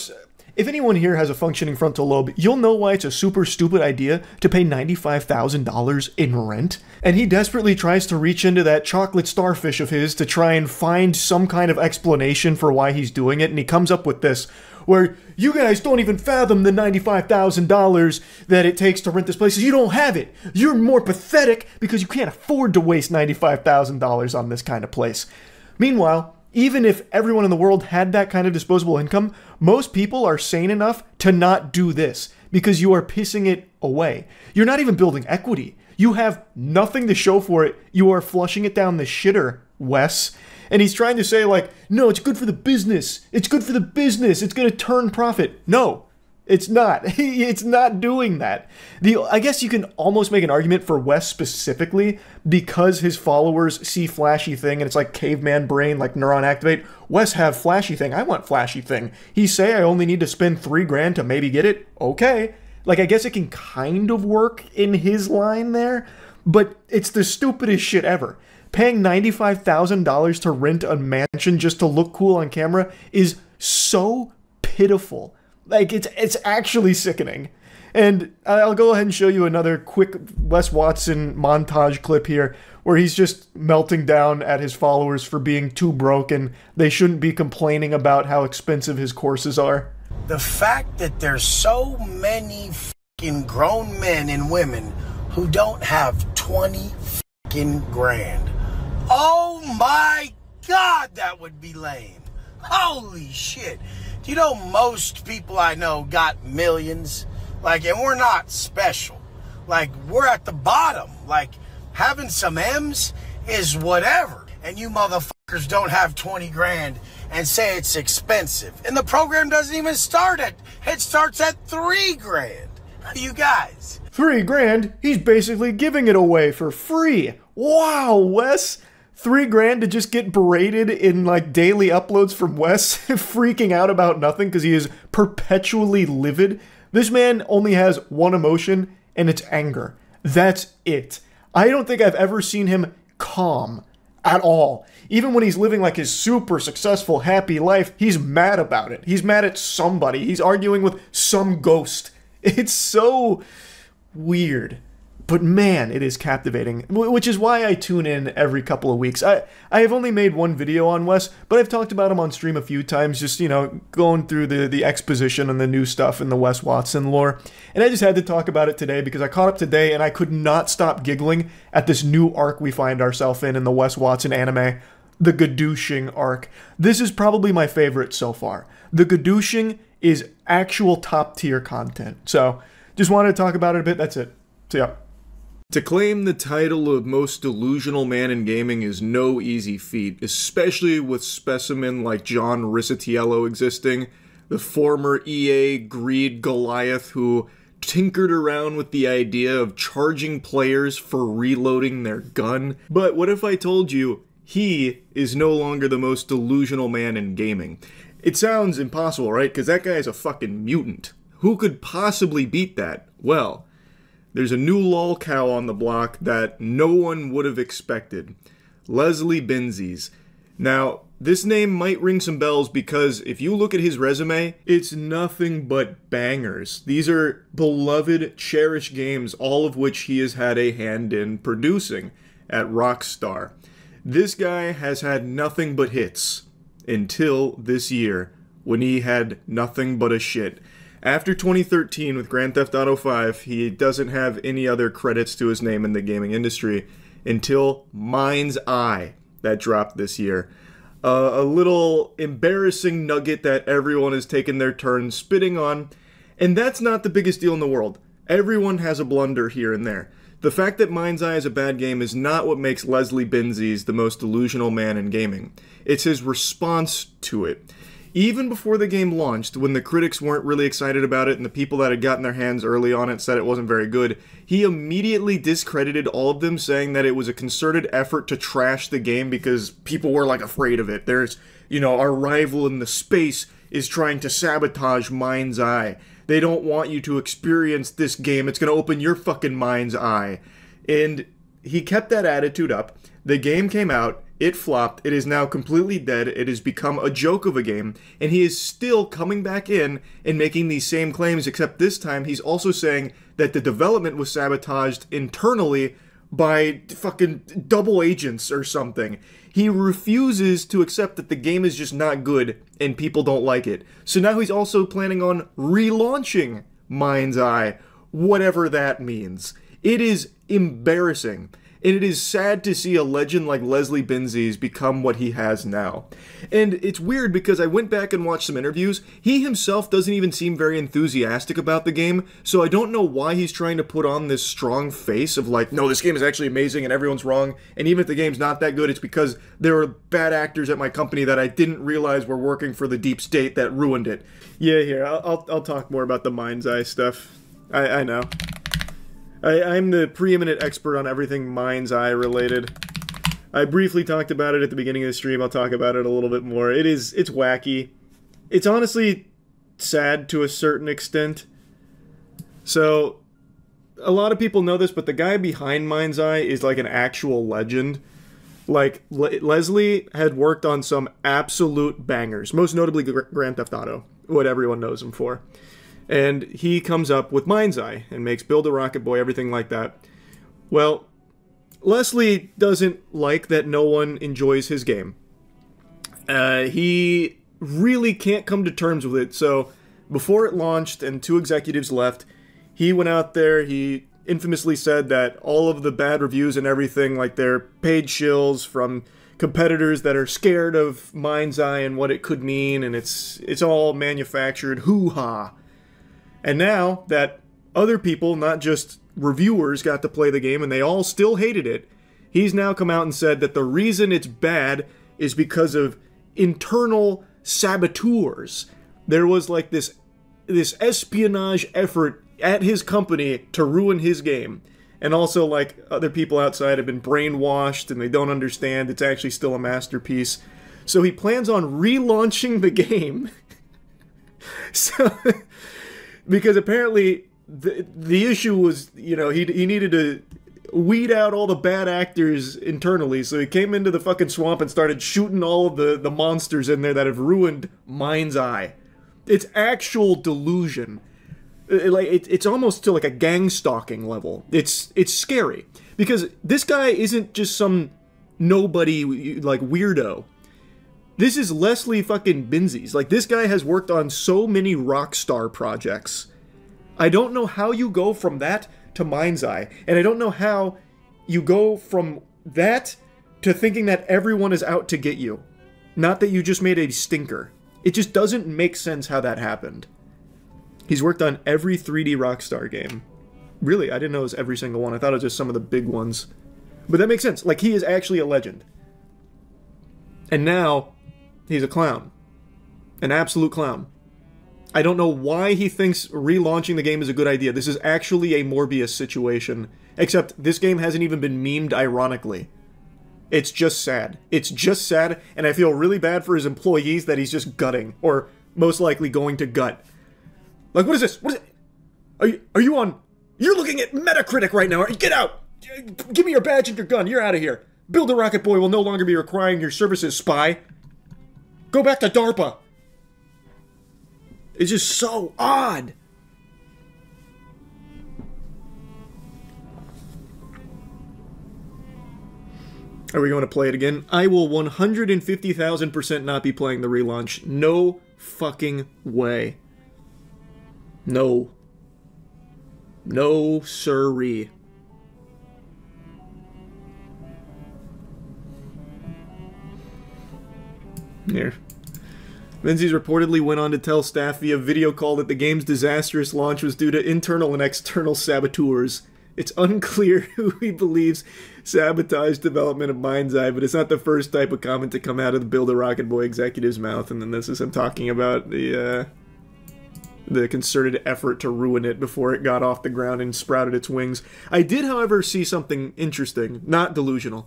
If anyone here has a functioning frontal lobe, you'll know why it's a super stupid idea to pay $95,000 in rent. And he desperately tries to reach into that chocolate starfish of his to try and find some kind of explanation for why he's doing it, and he comes up with this, where you guys don't even fathom the $95,000 that it takes to rent this place. You don't have it. You're more pathetic because you can't afford to waste $95,000 on this kind of place. Meanwhile, even if everyone in the world had that kind of disposable income, most people are sane enough to not do this because you are pissing it away. You're not even building equity. You have nothing to show for it. You are flushing it down the shitter, Wes. And he's trying to say like, no, it's good for the business. It's good for the business. It's going to turn profit. No, it's not. It's not doing that. I guess you can almost make an argument for Wes specifically because his followers see flashy thing and it's like caveman brain, like neuron activate. Wes have flashy thing. I want flashy thing. He say I only need to spend $3,000 to maybe get it. Okay. Like I guess it can kind of work in his line there, but it's the stupidest shit ever. Paying $95,000 to rent a mansion just to look cool on camera is so pitiful. Like, it's actually sickening. And I'll go ahead and show you another quick Wes Watson montage clip here, where he's just melting down at his followers for being too broke and they shouldn't be complaining about how expensive his courses are. The fact that there's so many fucking grown men and women who don't have 20 fucking grand. Oh my God, that would be lame. Holy shit. Do you know most people I know got millions? Like, and we're not special. Like, we're at the bottom. Like, having some M's is whatever. And you motherfuckers don't have 20 grand and say it's expensive. And the program doesn't even start at, it starts at $3,000. You guys. $3,000? He's basically giving it away for free. Wow, Wes. $3,000 to just get berated in like daily uploads from Wes, freaking out about nothing because he is perpetually livid. This man only has one emotion, and it's anger. That's it. I don't think I've ever seen him calm at all. Even when he's living like his super successful, happy life, he's mad about it. He's mad at somebody. He's arguing with some ghost. It's so weird. But man, it is captivating, which is why I tune in every couple of weeks. I have only made one video on Wes, but I've talked about him on stream a few times, just, you know, going through the exposition and the new stuff in the Wes Watson lore. And I just had to talk about it today because I caught up today and I could not stop giggling at this new arc we find ourselves in the Wes Watson anime, the Gadooshing arc. This is probably my favorite so far. The Gadooshing is actual top tier content. So just wanted to talk about it a bit. That's it. So yeah. To claim the title of most delusional man in gaming is no easy feat, especially with specimen like John Risatiello existing, the former EA greed Goliath who tinkered around with the idea of charging players for reloading their gun. But what if I told you he is no longer the most delusional man in gaming? It sounds impossible, right? Because that guy is a fucking mutant. Who could possibly beat that? Well, there's a new lolcow on the block that no one would have expected. Leslie Benzies. Now, this name might ring some bells because if you look at his resume, it's nothing but bangers. These are beloved, cherished games, all of which he has had a hand in producing at Rockstar. This guy has had nothing but hits until this year when he had nothing but a shit. After 2013 with Grand Theft Auto 5, he doesn't have any other credits to his name in the gaming industry until Mind's Eye that dropped this year. A little embarrassing nugget that everyone has taken their turn spitting on, and that's not the biggest deal in the world. Everyone has a blunder here and there. The fact that Mind's Eye is a bad game is not what makes Leslie Benzies the most delusional man in gaming. It's his response to it. Even before the game launched, when the critics weren't really excited about it and the people that had gotten their hands early on it said it wasn't very good, he immediately discredited all of them, saying that it was a concerted effort to trash the game because people were like afraid of it. There's, you know, our rival in the space is trying to sabotage Mind's Eye. They don't want you to experience this game. It's going to open your fucking mind's eye. And he kept that attitude up. The game came out. It flopped. It is now completely dead. It has become a joke of a game. And he is still coming back in and making these same claims, except this time he's also saying that the development was sabotaged internally by fucking double agents or something. He refuses to accept that the game is just not good and people don't like it. So now he's also planning on relaunching Mind's Eye, whatever that means. It is embarrassing. And it is sad to see a legend like Leslie Benzies become what he has now. And it's weird because I went back and watched some interviews. He himself doesn't even seem very enthusiastic about the game, so I don't know why he's trying to put on this strong face of like, no, this game is actually amazing and everyone's wrong, and even if the game's not that good, it's because there were bad actors at my company that I didn't realize were working for the deep state that ruined it. Yeah, here, I'll talk more about the Mind's Eye stuff. I know. I'm the preeminent expert on everything Mind's Eye related. I briefly talked about it at the beginning of the stream. I'll talk about it a little bit more. It's wacky. It's honestly sad to a certain extent. So, a lot of people know this, but the guy behind Mind's Eye is like an actual legend. Like, Leslie had worked on some absolute bangers, most notably Grand Theft Auto, what everyone knows him for. And he comes up with Mind's Eye and makes Build a Rocket Boy, everything like that. Well, Leslie doesn't like that no one enjoys his game. He really can't come to terms with it, so before it launched and 2 executives left, he went out there, he infamously said that all of the bad reviews and everything, like they're paid shills from competitors that are scared of Mind's Eye and what it could mean, and it's all manufactured hoo-ha. And now that other people, not just reviewers, got to play the game and they all still hated it, he's now come out and said that the reason it's bad is because of internal saboteurs. There was like this espionage effort at his company to ruin his game. And also, like, other people outside have been brainwashed and they don't understand it's actually still a masterpiece. So he plans on relaunching the game. So... because apparently the issue was, you know, he needed to weed out all the bad actors internally, so he came into the fucking swamp and started shooting all of the monsters in there that have ruined Mind's Eye. It's actual delusion. It's almost to like a gang stalking level. It's scary. Because this guy isn't just some nobody, like, weirdo. This is Leslie fucking Benzies. Like, this guy has worked on so many Rockstar projects. I don't know how you go from that to Mind's Eye. And I don't know how you go from that to thinking that everyone is out to get you. Not that you just made a stinker. It just doesn't make sense how that happened. He's worked on every 3D Rockstar game. Really, I didn't know it was every single one. I thought it was just some of the big ones. But that makes sense. Like, he is actually a legend. And now... he's a clown. An absolute clown. I don't know why he thinks relaunching the game is a good idea. This is actually a Morbius situation. Except this game hasn't even been memed ironically. It's just sad. It's just sad, and I feel really bad for his employees that he's just gutting. Or most likely going to gut. Like, what is this? What is it? Are you on... you're looking at Metacritic right now. Get out! Give me your badge and your gun. You're out of here. Build a Rocket Boy will no longer be requiring your services, spy. Go back to DARPA. It's just so odd. Are we going to play it again? I will 150,000% not be playing the relaunch. No fucking way. No. No siree. Here. Menzies reportedly went on to tell staff via video call that the game's disastrous launch was due to internal and external saboteurs. It's unclear who he believes sabotaged development of Mind's-Eye, but it's not the first type of comment to come out of the Build a Rocket Boy executive's mouth, and then this is him talking about the concerted effort to ruin it before it got off the ground and sprouted its wings. I did, however, see something interesting, not delusional.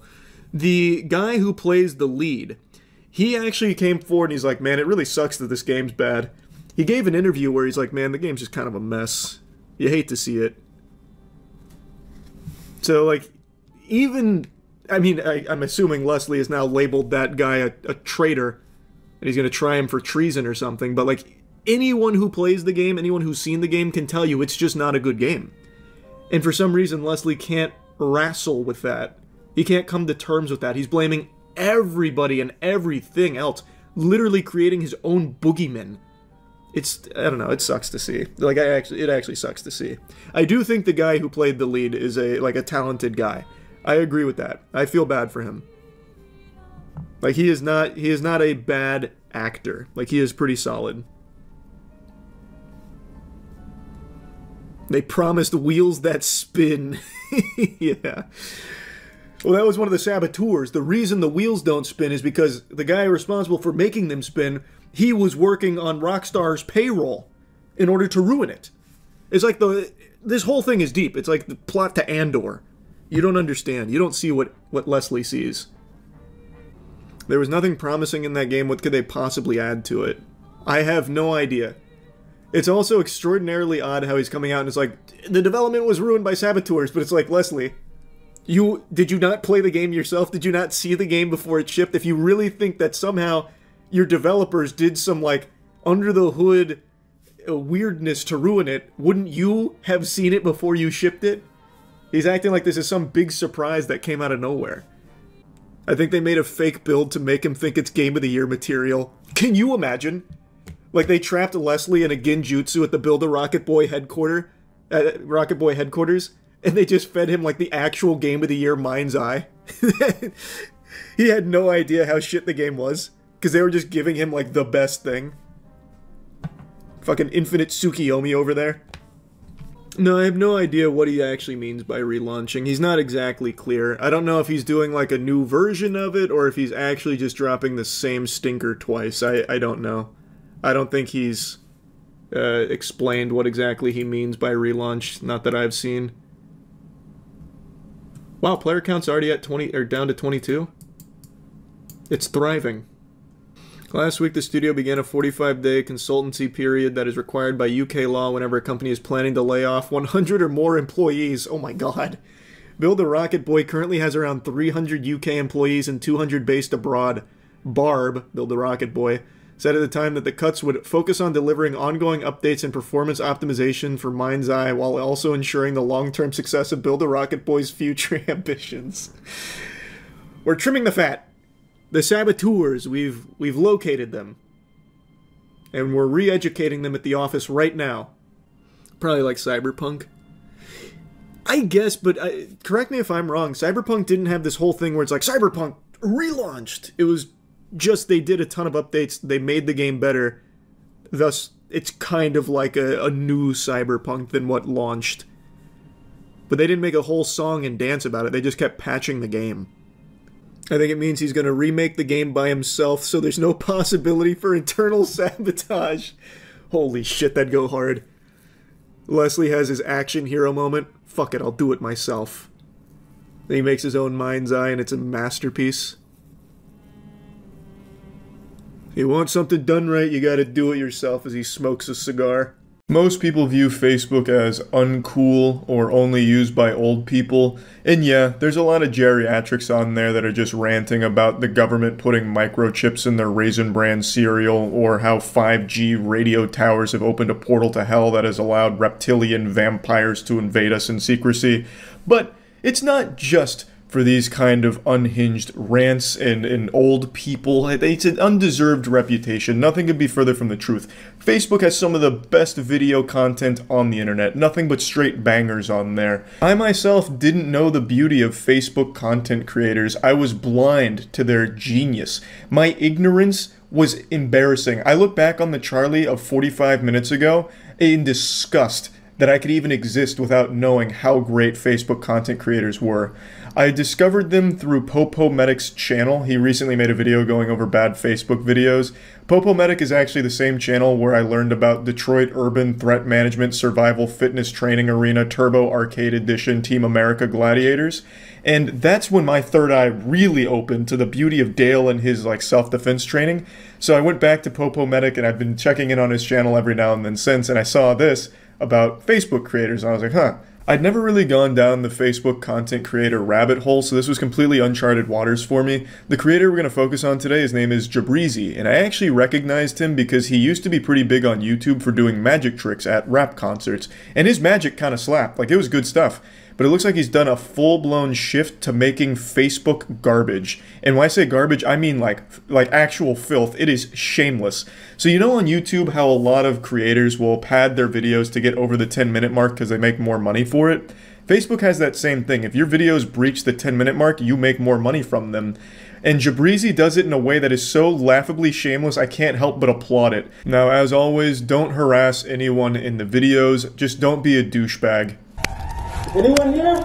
The guy who plays the lead, he actually came forward and he's like, man, it really sucks that this game's bad. He gave an interview where he's like, man, the game's just kind of a mess. You hate to see it. So, like, even, I mean, I'm assuming Leslie has now labeled that guy a traitor, and he's going to try him for treason or something, but, like, anyone who plays the game, anyone who's seen the game can tell you it's just not a good game. And for some reason, Leslie can't wrestle with that. He can't come to terms with that. He's blaming everybody and everything else, literally creating his own boogeyman. It's, I don't know, it sucks to see. Like, it actually sucks to see. I do think the guy who played the lead is a talented guy. I agree with that. I feel bad for him. Like, he is not a bad actor. Like, he is pretty solid. They promised wheels that spin. Yeah. Well, that was one of the saboteurs. The reason the wheels don't spin is because the guy responsible for making them spin, he was working on Rockstar's payroll in order to ruin it. It's like this whole thing is deep. It's like the plot to Andor. You don't understand. You don't see what Leslie sees. There was nothing promising in that game. What could they possibly add to it? I have no idea. It's also extraordinarily odd how he's coming out and it's like, the development was ruined by saboteurs, but it's like, Leslie, did you not play the game yourself? Did you not see the game before it shipped? If you really think that somehow your developers did some, like, under-the-hood weirdness to ruin it, wouldn't you have seen it before you shipped it? He's acting like this is some big surprise that came out of nowhere. I think they made a fake build to make him think it's Game of the Year material. Can you imagine? Like, they trapped Leslie in a genjutsu at the Build-A-Rocket Boy headquarters, and they just fed him, like, the actual Game of the Year Mind's-Eye. He had no idea how shit the game was, because they were just giving him, like, the best thing. Fucking Infinite Tsukiyomi over there. No, I have no idea what he actually means by relaunching. He's not exactly clear. I don't know if he's doing, like, a new version of it, or if he's actually just dropping the same stinker twice. I don't know. I don't think he's explained what exactly he means by relaunch, not that I've seen. Wow, player count's already at 20, or down to 22? It's thriving. Last week, the studio began a 45-day consultancy period that is required by UK law whenever a company is planning to lay off 100 or more employees. Oh my god. Build a Rocket Boy currently has around 300 UK employees and 200 based abroad. Barb, Build a Rocket Boy, said at the time that the cuts would focus on delivering ongoing updates and performance optimization for Mind's-Eye while also ensuring the long-term success of Build a Rocket Boy's future ambitions. We're trimming the fat. The saboteurs, we've located them. And we're re-educating them at the office right now. Probably like Cyberpunk. I guess, but correct me if I'm wrong, Cyberpunk didn't have this whole thing where it's like, Cyberpunk relaunched! It was just they did a ton of updates, they made the game better, thus it's kind of like a new Cyberpunk than what launched. But they didn't make a whole song and dance about it, they just kept patching the game. I think it means he's going to remake the game by himself, so there's no possibility for internal sabotage. Holy shit, that'd go hard. Leslie has his action hero moment. Fuck it, I'll do it myself. Then he makes his own Mind's-Eye and it's a masterpiece. If you want something done right, you gotta do it yourself as he smokes a cigar. Most people view Facebook as uncool or only used by old people, and yeah, there's a lot of geriatrics on there that are just ranting about the government putting microchips in their Raisin Bran cereal, or how 5G radio towers have opened a portal to hell that has allowed reptilian vampires to invade us in secrecy. But it's not just for these kind of unhinged rants and old people. It's an undeserved reputation. Nothing could be further from the truth. Facebook has some of the best video content on the internet. Nothing but straight bangers on there. I myself didn't know the beauty of Facebook content creators. I was blind to their genius. My ignorance was embarrassing. I look back on the Charlie of 45 minutes ago in disgust that I could even exist without knowing how great Facebook content creators were. I discovered them through Popo Medic's channel. He recently made a video going over bad Facebook videos. Popo Medic is actually the same channel where I learned about Detroit Urban Threat Management Survival Fitness Training Arena Turbo Arcade Edition Team America Gladiators. And that's when my third eye really opened to the beauty of Dale and his like self-defense training. So I went back to Popo Medic and I've been checking in on his channel every now and then since, and I saw this about Facebook creators and I was like, huh. I'd never really gone down the Facebook content creator rabbit hole, so this was completely uncharted waters for me. The creator we're going to focus on today, his name is Jabrizi, and I actually recognized him because he used to be pretty big on YouTube for doing magic tricks at rap concerts, and his magic kind of slapped, like it was good stuff. But it looks like he's done a full-blown shift to making Facebook garbage. And when I say garbage, I mean like actual filth. It is shameless. So you know on YouTube how a lot of creators will pad their videos to get over the 10-minute mark because they make more money for it? Facebook has that same thing. If your videos breach the 10-minute mark, you make more money from them. And Jabrizi does it in a way that is so laughably shameless, I can't help but applaud it. Now, as always, don't harass anyone in the videos. Just don't be a douchebag. Anyone here?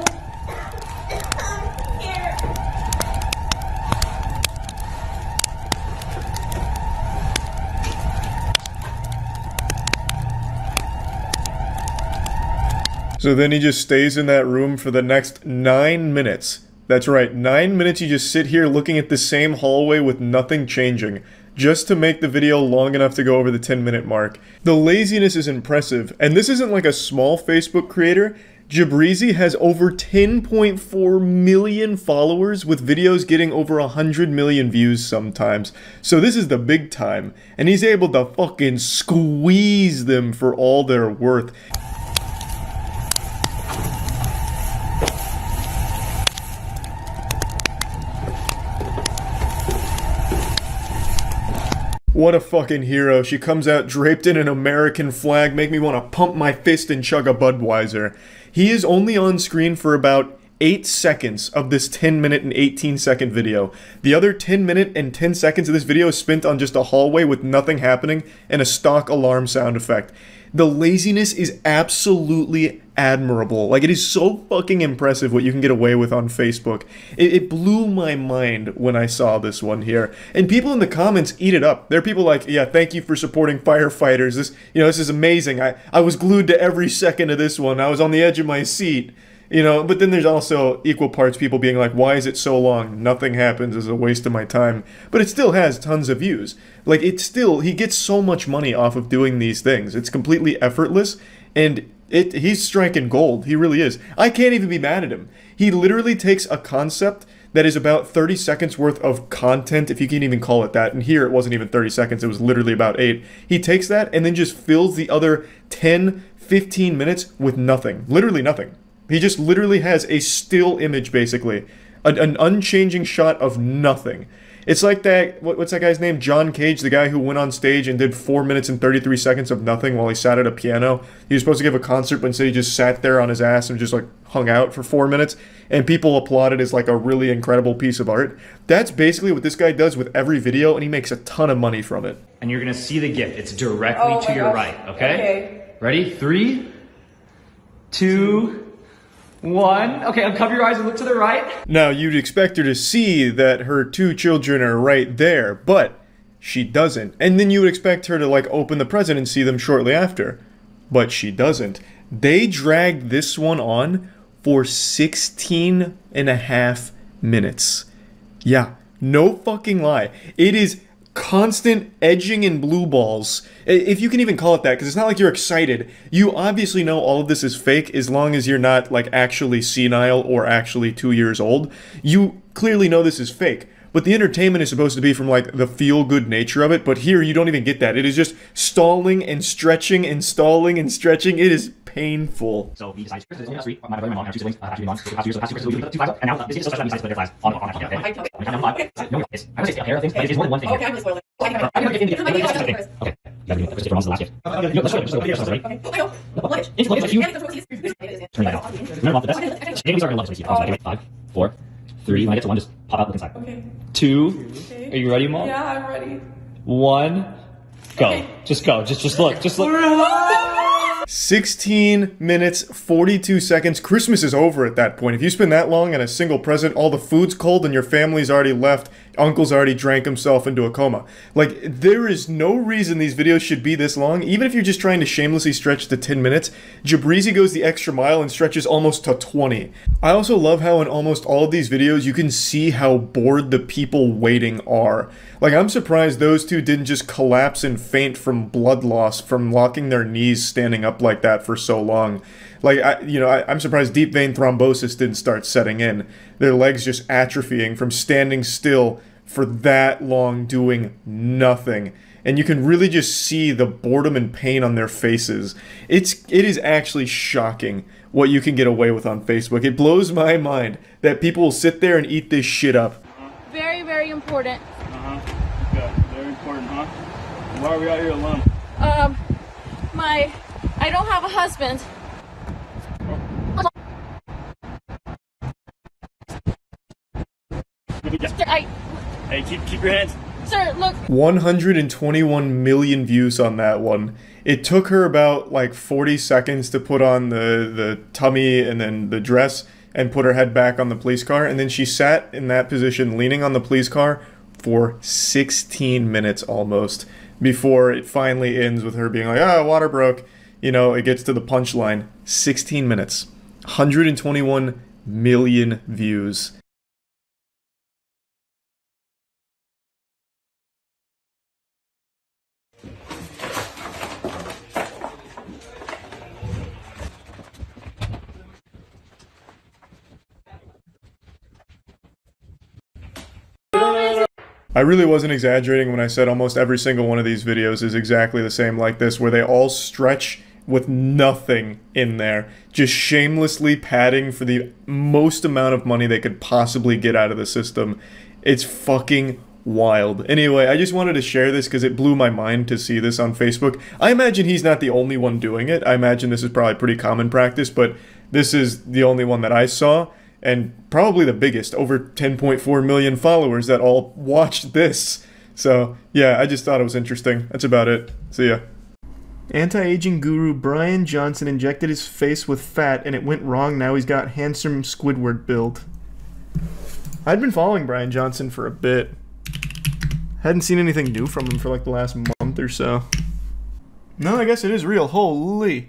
So then he just stays in that room for the next 9 minutes. That's right, 9 minutes you just sit here looking at the same hallway with nothing changing, just to make the video long enough to go over the 10-minute mark. The laziness is impressive, and this isn't like a small Facebook creator. Jabrizi has over 10.4 million followers with videos getting over 100 million views sometimes. So this is the big time, and he's able to fucking squeeze them for all they're worth. What a fucking hero. She comes out draped in an American flag, make me want to pump my fist and chug a Budweiser. He is only on screen for about 8 seconds of this 10-minute and 18-second video. The other 10-minute and 10 seconds of this video is spent on just a hallway with nothing happening and a stock alarm sound effect. The laziness is absolutely admirable. Like, it is so fucking impressive what you can get away with on Facebook. It blew my mind when I saw this one here. And people in the comments eat it up. There are people like, yeah, thank you for supporting firefighters. This is amazing. I was glued to every second of this one. I was on the edge of my seat. But then there's also equal parts people being like, why is it so long? Nothing happens, it's a waste of my time. But it still has tons of views. Like, he gets so much money off of doing these things. It's completely effortless, and he's striking gold. He really is. I can't even be mad at him. He literally takes a concept that is about 30 seconds worth of content, if you can even call it that. And here it wasn't even 30 seconds, it was literally about 8. He takes that and then just fills the other 10, 15 minutes with nothing. Literally nothing. He just literally has a still image, basically. An unchanging shot of nothing. It's like that, what's that guy's name? John Cage, the guy who went on stage and did 4 minutes and 33 seconds of nothing while he sat at a piano. He was supposed to give a concert, but instead he just sat there on his ass and just like hung out for 4 minutes. And people applauded as like a really incredible piece of art. That's basically what this guy does with every video, and he makes a ton of money from it. And you're gonna see the gift. It's directly to your right, okay? Ready? 3, 2, 1. Okay, uncover your eyes and look to the right. Now, you'd expect her to see that her 2 children are right there, but she doesn't. And then you would expect her to, like, open the present and see them shortly after. But she doesn't. They dragged this one on for 16 and a half minutes. Yeah, no fucking lie. It is constant edging in blue balls, if you can even call it that, because it's not like you're excited. You obviously know all of this is fake as long as you're not like actually senile or actually 2 years old. You clearly know this is fake, but the entertainment is supposed to be from like the feel-good nature of it, but here you don't even get that. It is just stalling and stretching and stalling and stretching. It is painful. So we decided Chris is only sweet. My brother and mom have two siblings, have two moms, so have two flags up, and now this is so special that we decided to split their flags on okay. No, it's, I would say a pair of things, but it's more than one thing. Okay, I'm gonna spoil it. I can get into it. Okay. Yeah, give Chris for mom's the last gift. Let's show the video, right? Okay. It's huge. Turn that out. Remember, the best. Maybe we start gonna love this. 5, 4, 3. When I get to 1, just pop out, look inside. Okay. 2. Okay. Are you ready, Mom? Yeah, I'm ready. 1. Go. Okay. Just go. Just look. Just look. 16 minutes, 42 seconds. Christmas is over at that point. If you spend that long on a single present, all the food's cold and your family's already left. Uncle's already drank himself into a coma. Like, there is no reason these videos should be this long. Even if you're just trying to shamelessly stretch to 10 minutes, Jabrizi goes the extra mile and stretches almost to 20. I also love how in almost all of these videos, you can see how bored the people waiting are. Like, I'm surprised those two didn't just collapse and faint from blood loss from locking their knees standing up like that for so long. Like, I'm surprised deep vein thrombosis didn't start setting in. Their legs just atrophying from standing still for that long doing nothing. And you can really just see the boredom and pain on their faces. It is actually shocking what you can get away with on Facebook. It blows my mind that people will sit there and eat this shit up. Very, very important. Okay, very important, huh? Why are we out here alone? I don't have a husband. Hey, keep your hands. Sir, look. 121 million views on that one. It took her about like 40 seconds to put on the tummy and then the dress and put her head back on the police car, and then she sat in that position leaning on the police car for 16 minutes almost before it finally ends with her being like, ah, water broke. You know, it gets to the punchline. 16 minutes. 121 million views. I really wasn't exaggerating when I said almost every single one of these videos is exactly the same like this, where they all stretch with nothing in there, just shamelessly padding for the most amount of money they could possibly get out of the system. It's fucking wild. Anyway, I just wanted to share this because it blew my mind to see this on Facebook. I imagine he's not the only one doing it. I imagine this is probably pretty common practice, but this is the only one that I saw. And probably the biggest, over 10.4 million followers that all watched this. So, yeah, I just thought it was interesting. That's about it. See ya. Anti-aging guru Brian Johnson injected his face with fat and it went wrong. Now he's got handsome Squidward build. I'd been following Brian Johnson for a bit. Hadn't seen anything new from him for like the last month or so. No, I guess it is real. Holy.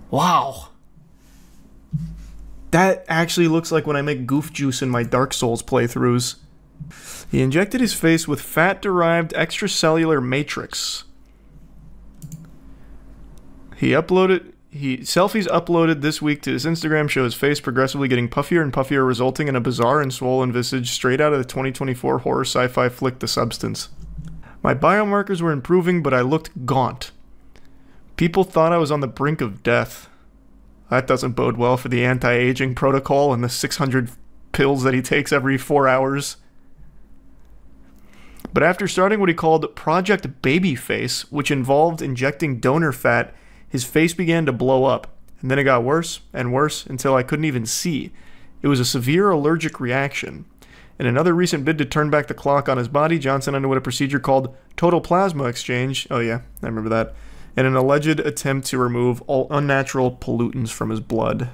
Wow. That actually looks like when I make goof juice in my Dark Souls playthroughs. He injected his face with fat-derived extracellular matrix. Selfies uploaded this week to his Instagram show his face progressively getting puffier and puffier, resulting in a bizarre and swollen visage straight out of the 2024 horror sci-fi flick The Substance. My biomarkers were improving, but I looked gaunt. People thought I was on the brink of death. That doesn't bode well for the anti-aging protocol and the 600 pills that he takes every 4 hours. But after starting what he called Project Babyface, which involved injecting donor fat, his face began to blow up. And then it got worse and worse until I couldn't even see. It was a severe allergic reaction. In another recent bid to turn back the clock on his body, Johnson underwent a procedure called total plasma exchange. Oh yeah, I remember that. In an alleged attempt to remove all unnatural pollutants from his blood.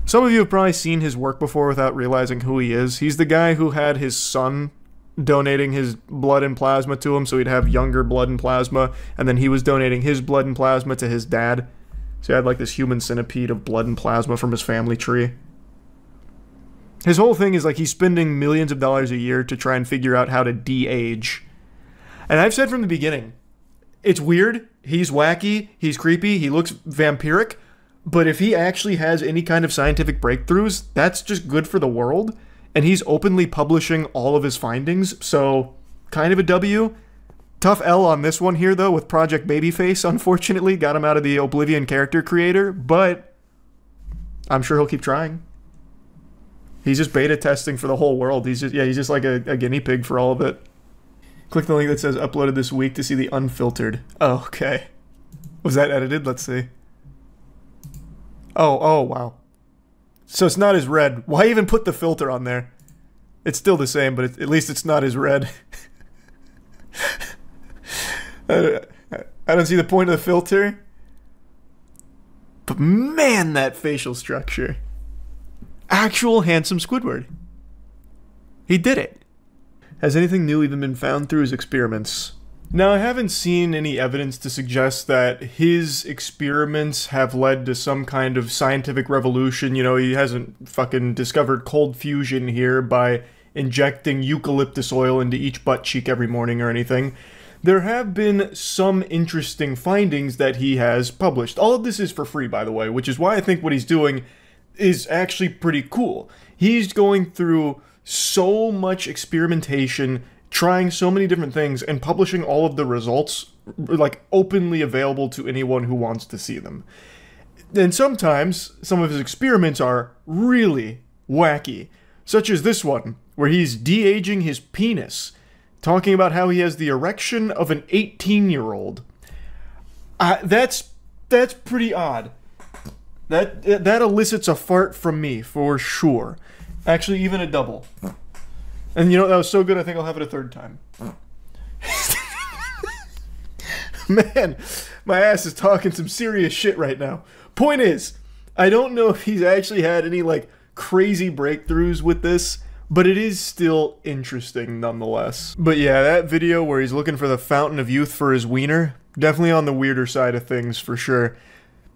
Some of you have probably seen his work before without realizing who he is. He's the guy who had his son donating his blood and plasma to him so he'd have younger blood and plasma, and then he was donating his blood and plasma to his dad. So he had like this human centipede of blood and plasma from his family tree. His whole thing is like he's spending millions of dollars a year to try and figure out how to de-age. And I've said from the beginning, it's weird, he's wacky, he's creepy, he looks vampiric, But if he actually has any kind of scientific breakthroughs, that's just good for the world. And he's openly publishing all of his findings, so kind of a W. Tough L on this one here, though, with Project Babyface, unfortunately. Got him out of the Oblivion character creator, but I'm sure he'll keep trying. He's just beta testing for the whole world. He's just like a guinea pig for all of it. Click the link that says uploaded this week to see the unfiltered. Oh, okay. Was that edited? Let's see. Oh, wow. So it's not as red. Why even put the filter on there? It's still the same, but at least it's not as red. I don't see the point of the filter. But man, that facial structure. Actual handsome Squidward. He did it. Has anything new even been found through his experiments? Now, I haven't seen any evidence to suggest that his experiments have led to some kind of scientific revolution. You know, he hasn't fucking discovered cold fusion here by injecting eucalyptus oil into each butt cheek every morning or anything. There have been some interesting findings that he has published. All of this is for free, by the way, which is why I think what he's doing is actually pretty cool. He's going through so much experimentation, trying so many different things, and publishing all of the results, like, openly available to anyone who wants to see them. And sometimes, some of his experiments are really wacky, such as this one, where he's de-aging his penis, talking about how he has the erection of an 18-year-old. That's pretty odd. That elicits a fart from me, for sure. Actually, even a double. And you know, that was so good, I think I'll have it a third time. Man, my ass is talking some serious shit right now. Point is, I don't know if he's actually had any, like, crazy breakthroughs with this, but it is still interesting nonetheless. But yeah, that video where he's looking for the fountain of youth for his wiener, definitely on the weirder side of things for sure.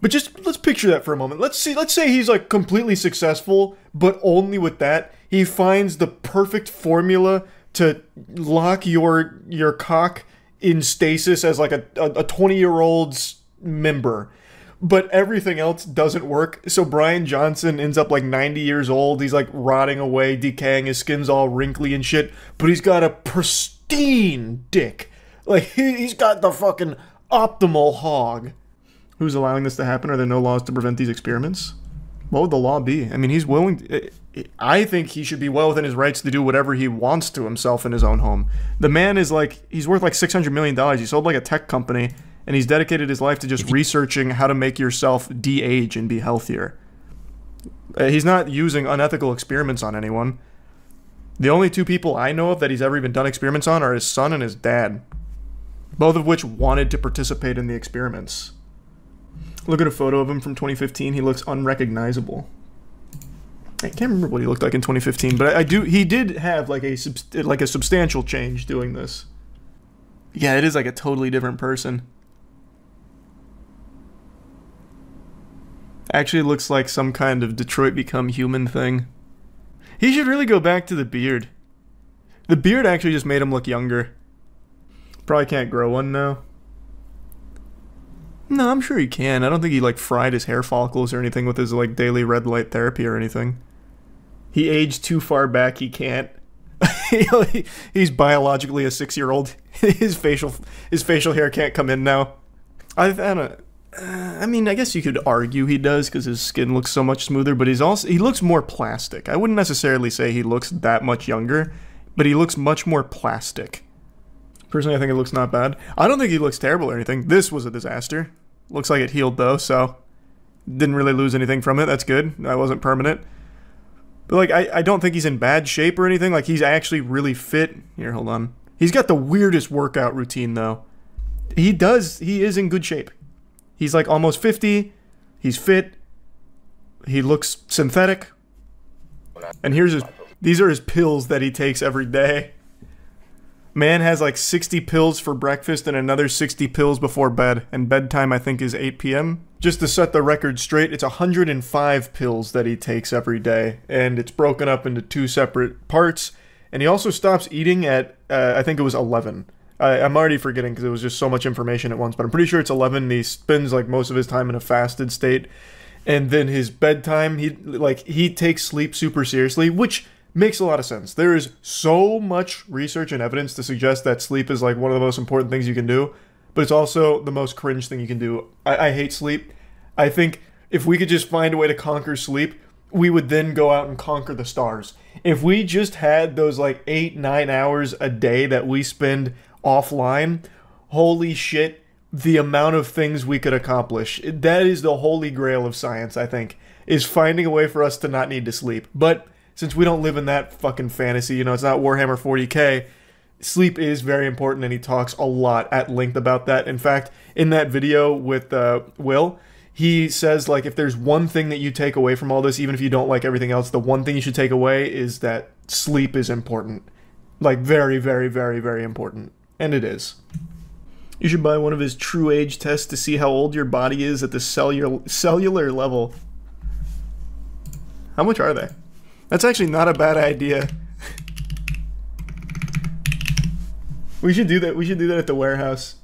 But just, let's picture that for a moment. Let's say he's like completely successful, but only with that, he finds the perfect formula to lock your cock in stasis as like a 20-year-old's member. But everything else doesn't work, so Brian Johnson ends up like 90 years old, he's like rotting away, decaying, his skin's all wrinkly and shit, but he's got a pristine dick. Like, he's got the fucking optimal hog. Who's allowing this to happen? Are there no laws to prevent these experiments? What would the law be? I mean, he's willing... I think he should be well within his rights to do whatever he wants to himself in his own home. The man is like... He's worth like $600 million. He sold like a tech company, and he's dedicated his life to just researching how to make yourself de-age and be healthier. He's not using unethical experiments on anyone. The only two people I know of that he's ever even done experiments on are his son and his dad. Both of which wanted to participate in the experiments. Look at a photo of him from 2015. He looks unrecognizable. I can't remember what he looked like in 2015, but he did have like a substantial change doing this. Yeah, it is like a totally different person. Actually looks like some kind of Detroit Become Human thing. He should really go back to the beard. The beard actually just made him look younger. Probably can't grow one now. No, I'm sure he can. I don't think he, like, fried his hair follicles or anything with his, like, daily red light therapy or anything. He aged too far back, he can't. He's biologically a 6-year-old. His facial hair can't come in now. I mean, I guess you could argue he does because his skin looks so much smoother, but he looks more plastic. I wouldn't necessarily say he looks that much younger, but he looks much more plastic. Personally, I think it looks not bad. I don't think he looks terrible or anything. This was a disaster. Looks like it healed, though, so... Didn't really lose anything from it. That's good. That wasn't permanent. But, like, I don't think he's in bad shape or anything. Like, he's actually really fit. Here, hold on. He's got the weirdest workout routine, though. He is in good shape. He's, like, almost 50. He's fit. He looks synthetic. And these are his pills that he takes every day. Man has like 60 pills for breakfast and another 60 pills before bed, and bedtime I think is 8 p.m. Just to set the record straight, it's 105 pills that he takes every day, and it's broken up into 2 separate parts, and he also stops eating at, I think it was 11. I'm already forgetting because it was just so much information at once, but I'm pretty sure it's 11. He spends like most of his time in a fasted state, and then his bedtime, he takes sleep super seriously, which makes a lot of sense. There is so much research and evidence to suggest that sleep is like one of the most important things you can do, but it's also the most cringe thing you can do. I hate sleep. I think if we could just find a way to conquer sleep, we would then go out and conquer the stars. If we just had those like 8-9 hours a day that we spend offline, holy shit, the amount of things we could accomplish. That is the holy grail of science, I think, is finding a way for us to not need to sleep. But since we don't live in that fucking fantasy, you know, it's not Warhammer 40k, sleep is very important, and he talks a lot at length about that. In fact, in that video with Will, he says, like, if there's one thing that you take away from all this, even if you don't like everything else, the one thing you should take away is that sleep is important. Like, very, very, very, very important. And it is. You should buy one of his true age tests to see how old your body is at the cellular level. How much are they? That's actually not a bad idea. We should do that. We should do that at the warehouse.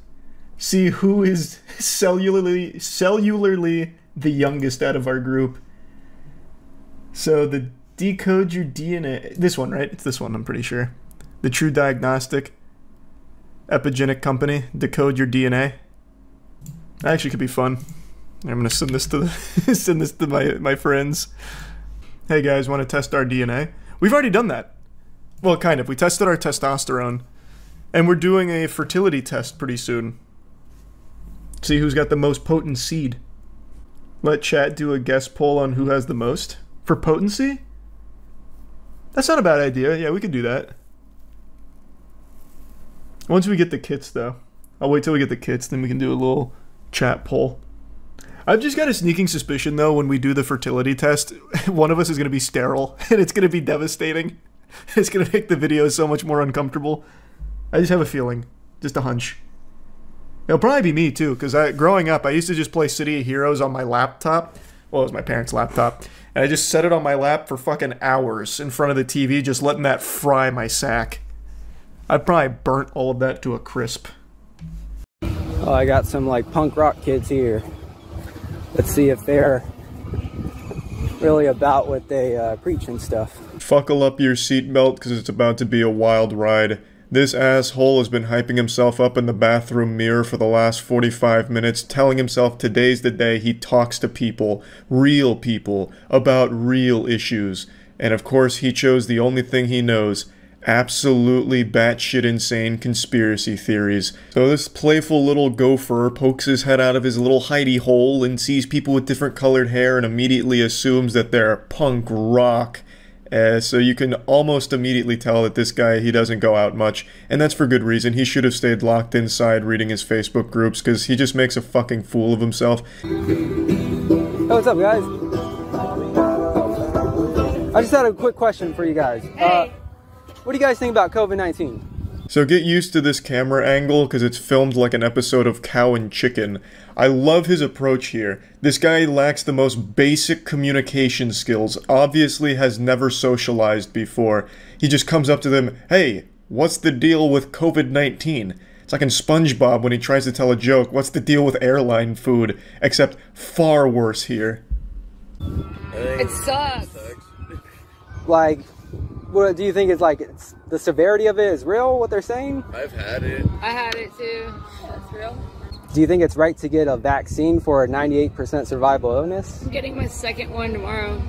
See who is cellularly the youngest out of our group. So the decode your DNA. This one, right? It's this one, I'm pretty sure. The True Diagnostic. Epigenic Company. Decode your DNA. That actually could be fun. I'm gonna send this to send this to my friends. Hey guys, want to test our DNA? We've already done that. Well, kind of. We tested our testosterone. And we're doing a fertility test pretty soon. See who's got the most potent seed. Let chat do a guess poll on who has the most. For potency? That's not a bad idea. Yeah, we could do that. Once we get the kits, though. I'll wait till we get the kits, then we can do a little chat poll. I've just got a sneaking suspicion, though, when we do the fertility test, one of us is going to be sterile, and it's going to be devastating. It's going to make the video so much more uncomfortable. I just have a feeling. Just a hunch. It'll probably be me, too, because growing up, I used to just play City of Heroes on my laptop. Well, it was my parents' laptop. And I just set it on my lap for fucking hours in front of the TV, just letting that fry my sack. I probably burnt all of that to a crisp. Oh, I got some, like, punk rock kids here. Let's see if they're really about what they preach and stuff. Buckle up your seatbelt, because it's about to be a wild ride. This asshole has been hyping himself up in the bathroom mirror for the last 45 minutes, telling himself today's the day he talks to people, about real issues. And of course he chose the only thing he knows, absolutely batshit insane conspiracy theories. So this playful little gopher pokes his head out of his little hidey hole and sees people with different colored hair and immediately assumes that they're punk rock. So you can almost immediately tell that this guy, he doesn't go out much, and that's for good reason. He should have stayed locked inside reading his Facebook groups, because he just makes a fucking fool of himself. Oh, what's up, guys? I just had a quick question for you guys. What do you guys think about COVID-19? So get used to this camera angle, because it's filmed like an episode of Cow and Chicken. I love his approach here. This guy lacks the most basic communication skills, obviously has never socialized before. He just comes up to them, hey, what's the deal with COVID-19? It's like in SpongeBob when he tries to tell a joke, what's the deal with airline food? Except far worse here. It sucks. Like, what do you think is like, the severity of it is real, what they're saying? I've had it. I had it too. That's real. Do you think it's right to get a vaccine for a 98% survival illness? I'm getting my second one tomorrow.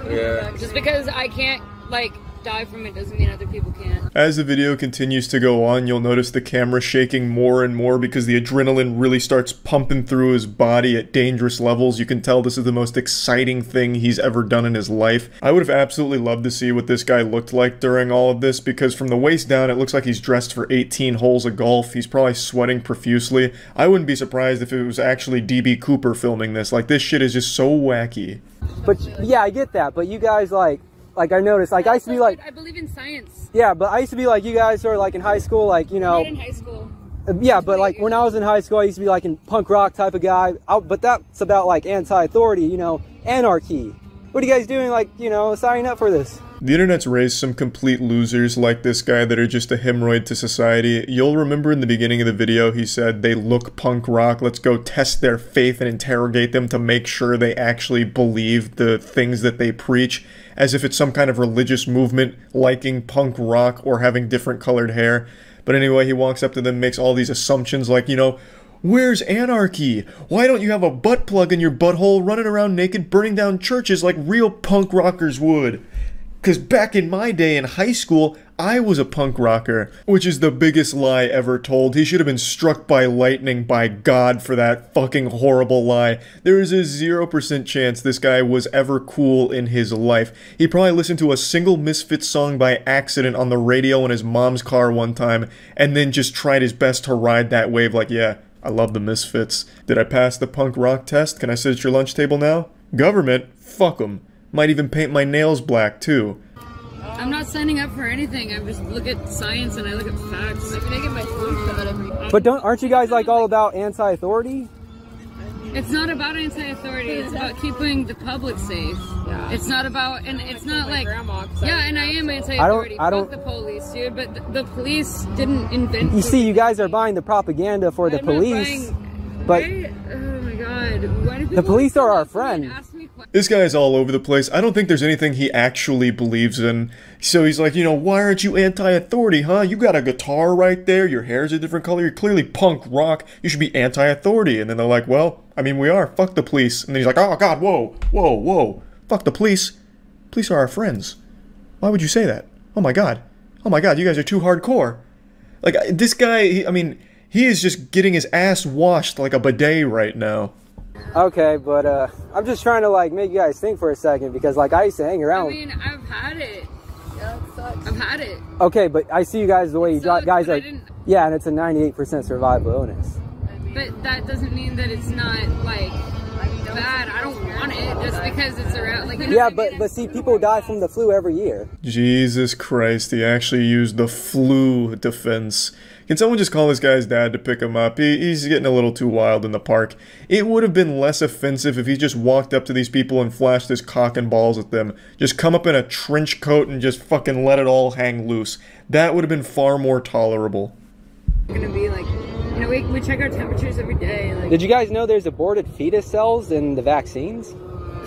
Yeah. Just because I can't, like, die from it doesn't mean other people can't. As the video continues to go on, you'll notice the camera shaking more and more because the adrenaline really starts pumping through his body at dangerous levels. You can tell this is the most exciting thing he's ever done in his life. I would have absolutely loved to see what this guy looked like during all of this, because from the waist down it looks like he's dressed for 18 holes of golf. He's probably sweating profusely. I wouldn't be surprised if it was actually DB Cooper filming this. Like, this shit is just so wacky. But yeah, I get that, but you guys like I noticed, like, I used to be like, I believe in science. Yeah, but I used to be like you guys are like in high school, like, you know. Not in high school. Yeah, but like when I was in high school, I used to be like in punk rock type of guy. But that's about like anti-authority, you know, anarchy. What are you guys doing, like, you know, signing up for this? The internet's raised some complete losers like this guy that are just a hemorrhoid to society. You'll remember in the beginning of the video he said they look punk rock, let's go test their faith and interrogate them to make sure they actually believe the things that they preach, as if it's some kind of religious movement liking punk rock or having different colored hair. But anyway, he walks up to them, makes all these assumptions like, you know, where's anarchy? Why don't you have a butt plug in your butthole running around naked burning down churches like real punk rockers would? Because back in my day in high school, I was a punk rocker, which is the biggest lie ever told. He should have been struck by lightning by God for that fucking horrible lie. There is a 0% chance this guy was ever cool in his life. He probably listened to a single Misfits song by accident on the radio in his mom's car one time, and then just tried his best to ride that wave like, yeah, I love the Misfits. Did I pass the punk rock test? Can I sit at your lunch table now? Government? Fuck 'em. Might even paint my nails black, too. I'm not signing up for anything. I just look at science and I look at facts. I get my food for that every day. But aren't you guys, like, all about anti-authority? It's not about anti-authority. It's about keeping the public safe. Yeah. It's not about, and it's not like, yeah, and I am anti-authority. Fuck the police, dude, but the police didn't invent. You see, you guys are buying the propaganda for the police, but oh my god, why do people the police are our friend. This guy is all over the place. I don't think there's anything he actually believes in. So he's like, you know, why aren't you anti-authority, huh? You got a guitar right there, your hair's a different color, you're clearly punk rock, you should be anti-authority. And then they're like, well, I mean, we are, fuck the police. And then he's like, oh god, whoa, whoa, whoa, fuck the police. Police are our friends. Why would you say that? Oh my god, you guys are too hardcore. Like, this guy, I mean, he is just getting his ass washed like a bidet right now. Okay, but I'm just trying to, like, make you guys think for a second, because, like, I used to hang around. I mean, I've had it. Yeah, it sucks. I've had it. Okay, but I see you guys the way you guys are. Yeah, and it's a 98% survival illness. But that doesn't mean that it's not, like, bad. I don't want it just because it's around. Like, you know yeah, but see, people die from the flu every year. Jesus Christ, he actually used the flu defense. Can someone just call this guy's dad to pick him up? He's getting a little too wild in the park. It would have been less offensive if he just walked up to these people and flashed his cock and balls at them. Just come up in a trench coat and just fucking let it all hang loose. That would have been far more tolerable. We're gonna be like, you know, we check our temperatures every day. Like, did you guys know there's aborted fetus cells in the vaccines?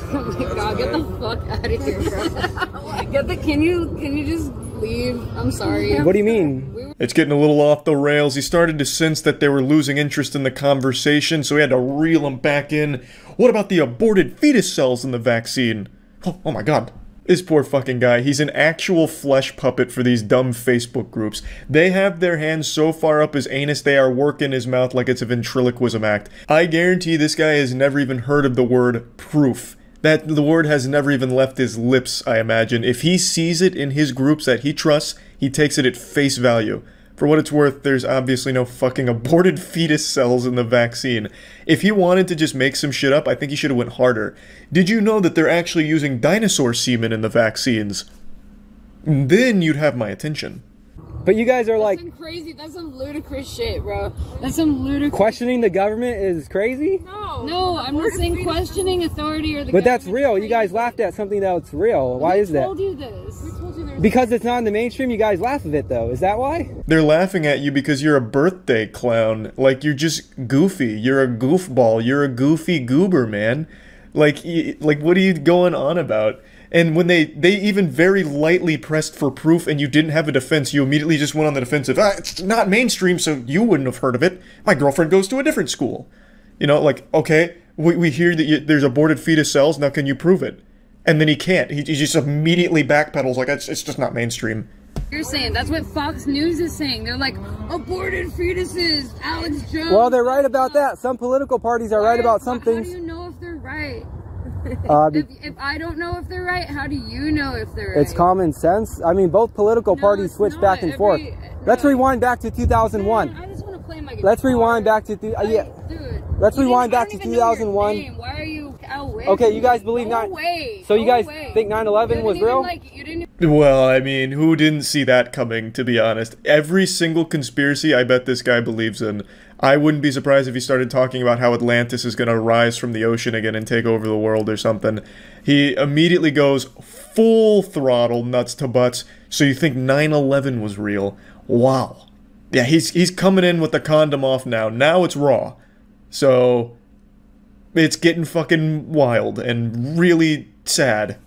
Oh my god, get the fuck out of here, bro. Can you just leave? I'm sorry. What do you mean? It's getting a little off the rails. He started to sense that they were losing interest in the conversation, so he had to reel them back in. What about the aborted fetus cells in the vaccine? Oh my god. This poor fucking guy, he's an actual flesh puppet for these dumb Facebook groups. They have their hands so far up his anus they are working his mouth like it's a ventriloquism act. I guarantee this guy has never even heard of the word proof. That the word has never even left his lips, I imagine. If he sees it in his groups that he trusts, he takes it at face value. For what it's worth, there's obviously no fucking aborted fetus cells in the vaccine. If he wanted to just make some shit up, I think he should have went harder. Did you know that they're actually using dinosaur semen in the vaccines? Then you'd have my attention. But you guys are like... That's some crazy, that's some ludicrous shit, bro. That's some ludicrous... Questioning the government is crazy? No, I'm not saying questioning authority or the But that's real. You guys laughed at something that's real. Why is that? We told you this. We told you there's... Because it's not in the mainstream, you guys laugh at it, though. Is that why? They're laughing at you because you're a birthday clown. Like, you're just goofy. You're a goofball. You're a goofy goober, man. Like, what are you going on about? And when they even very lightly pressed for proof and you didn't have a defense, you immediately just went on the defensive. It's not mainstream, so you wouldn't have heard of it. My girlfriend goes to a different school. You know, like, okay, we hear that there's aborted fetus cells, now can you prove it? And then he can't. He just immediately backpedals like, it's just not mainstream. You're saying, that's what Fox News is saying. They're like, aborted fetuses, Alex Jones. Well, they're right about that. Some political parties are right about some things. How do you know if they're right? If I don't know if they're right, how do you know if they're right? It's common sense. I mean, both political parties switch back and forth. Let's rewind back to 2001. Man, I just want to play my guitar. Let's rewind back to... yeah. Dude, let's rewind back to 2001. Why are you... Okay, you guys believe... So you guys think 9/11 was real? You didn't... Well, I mean, who didn't see that coming, to be honest? Every single conspiracy I bet this guy believes in. I wouldn't be surprised if he started talking about how Atlantis is going to rise from the ocean again and take over the world or something. He immediately goes full throttle, nuts to butts, so you think 9/11 was real. Wow. Yeah, he's coming in with the condom off now. Now it's raw. So, it's getting fucking wild and really sad.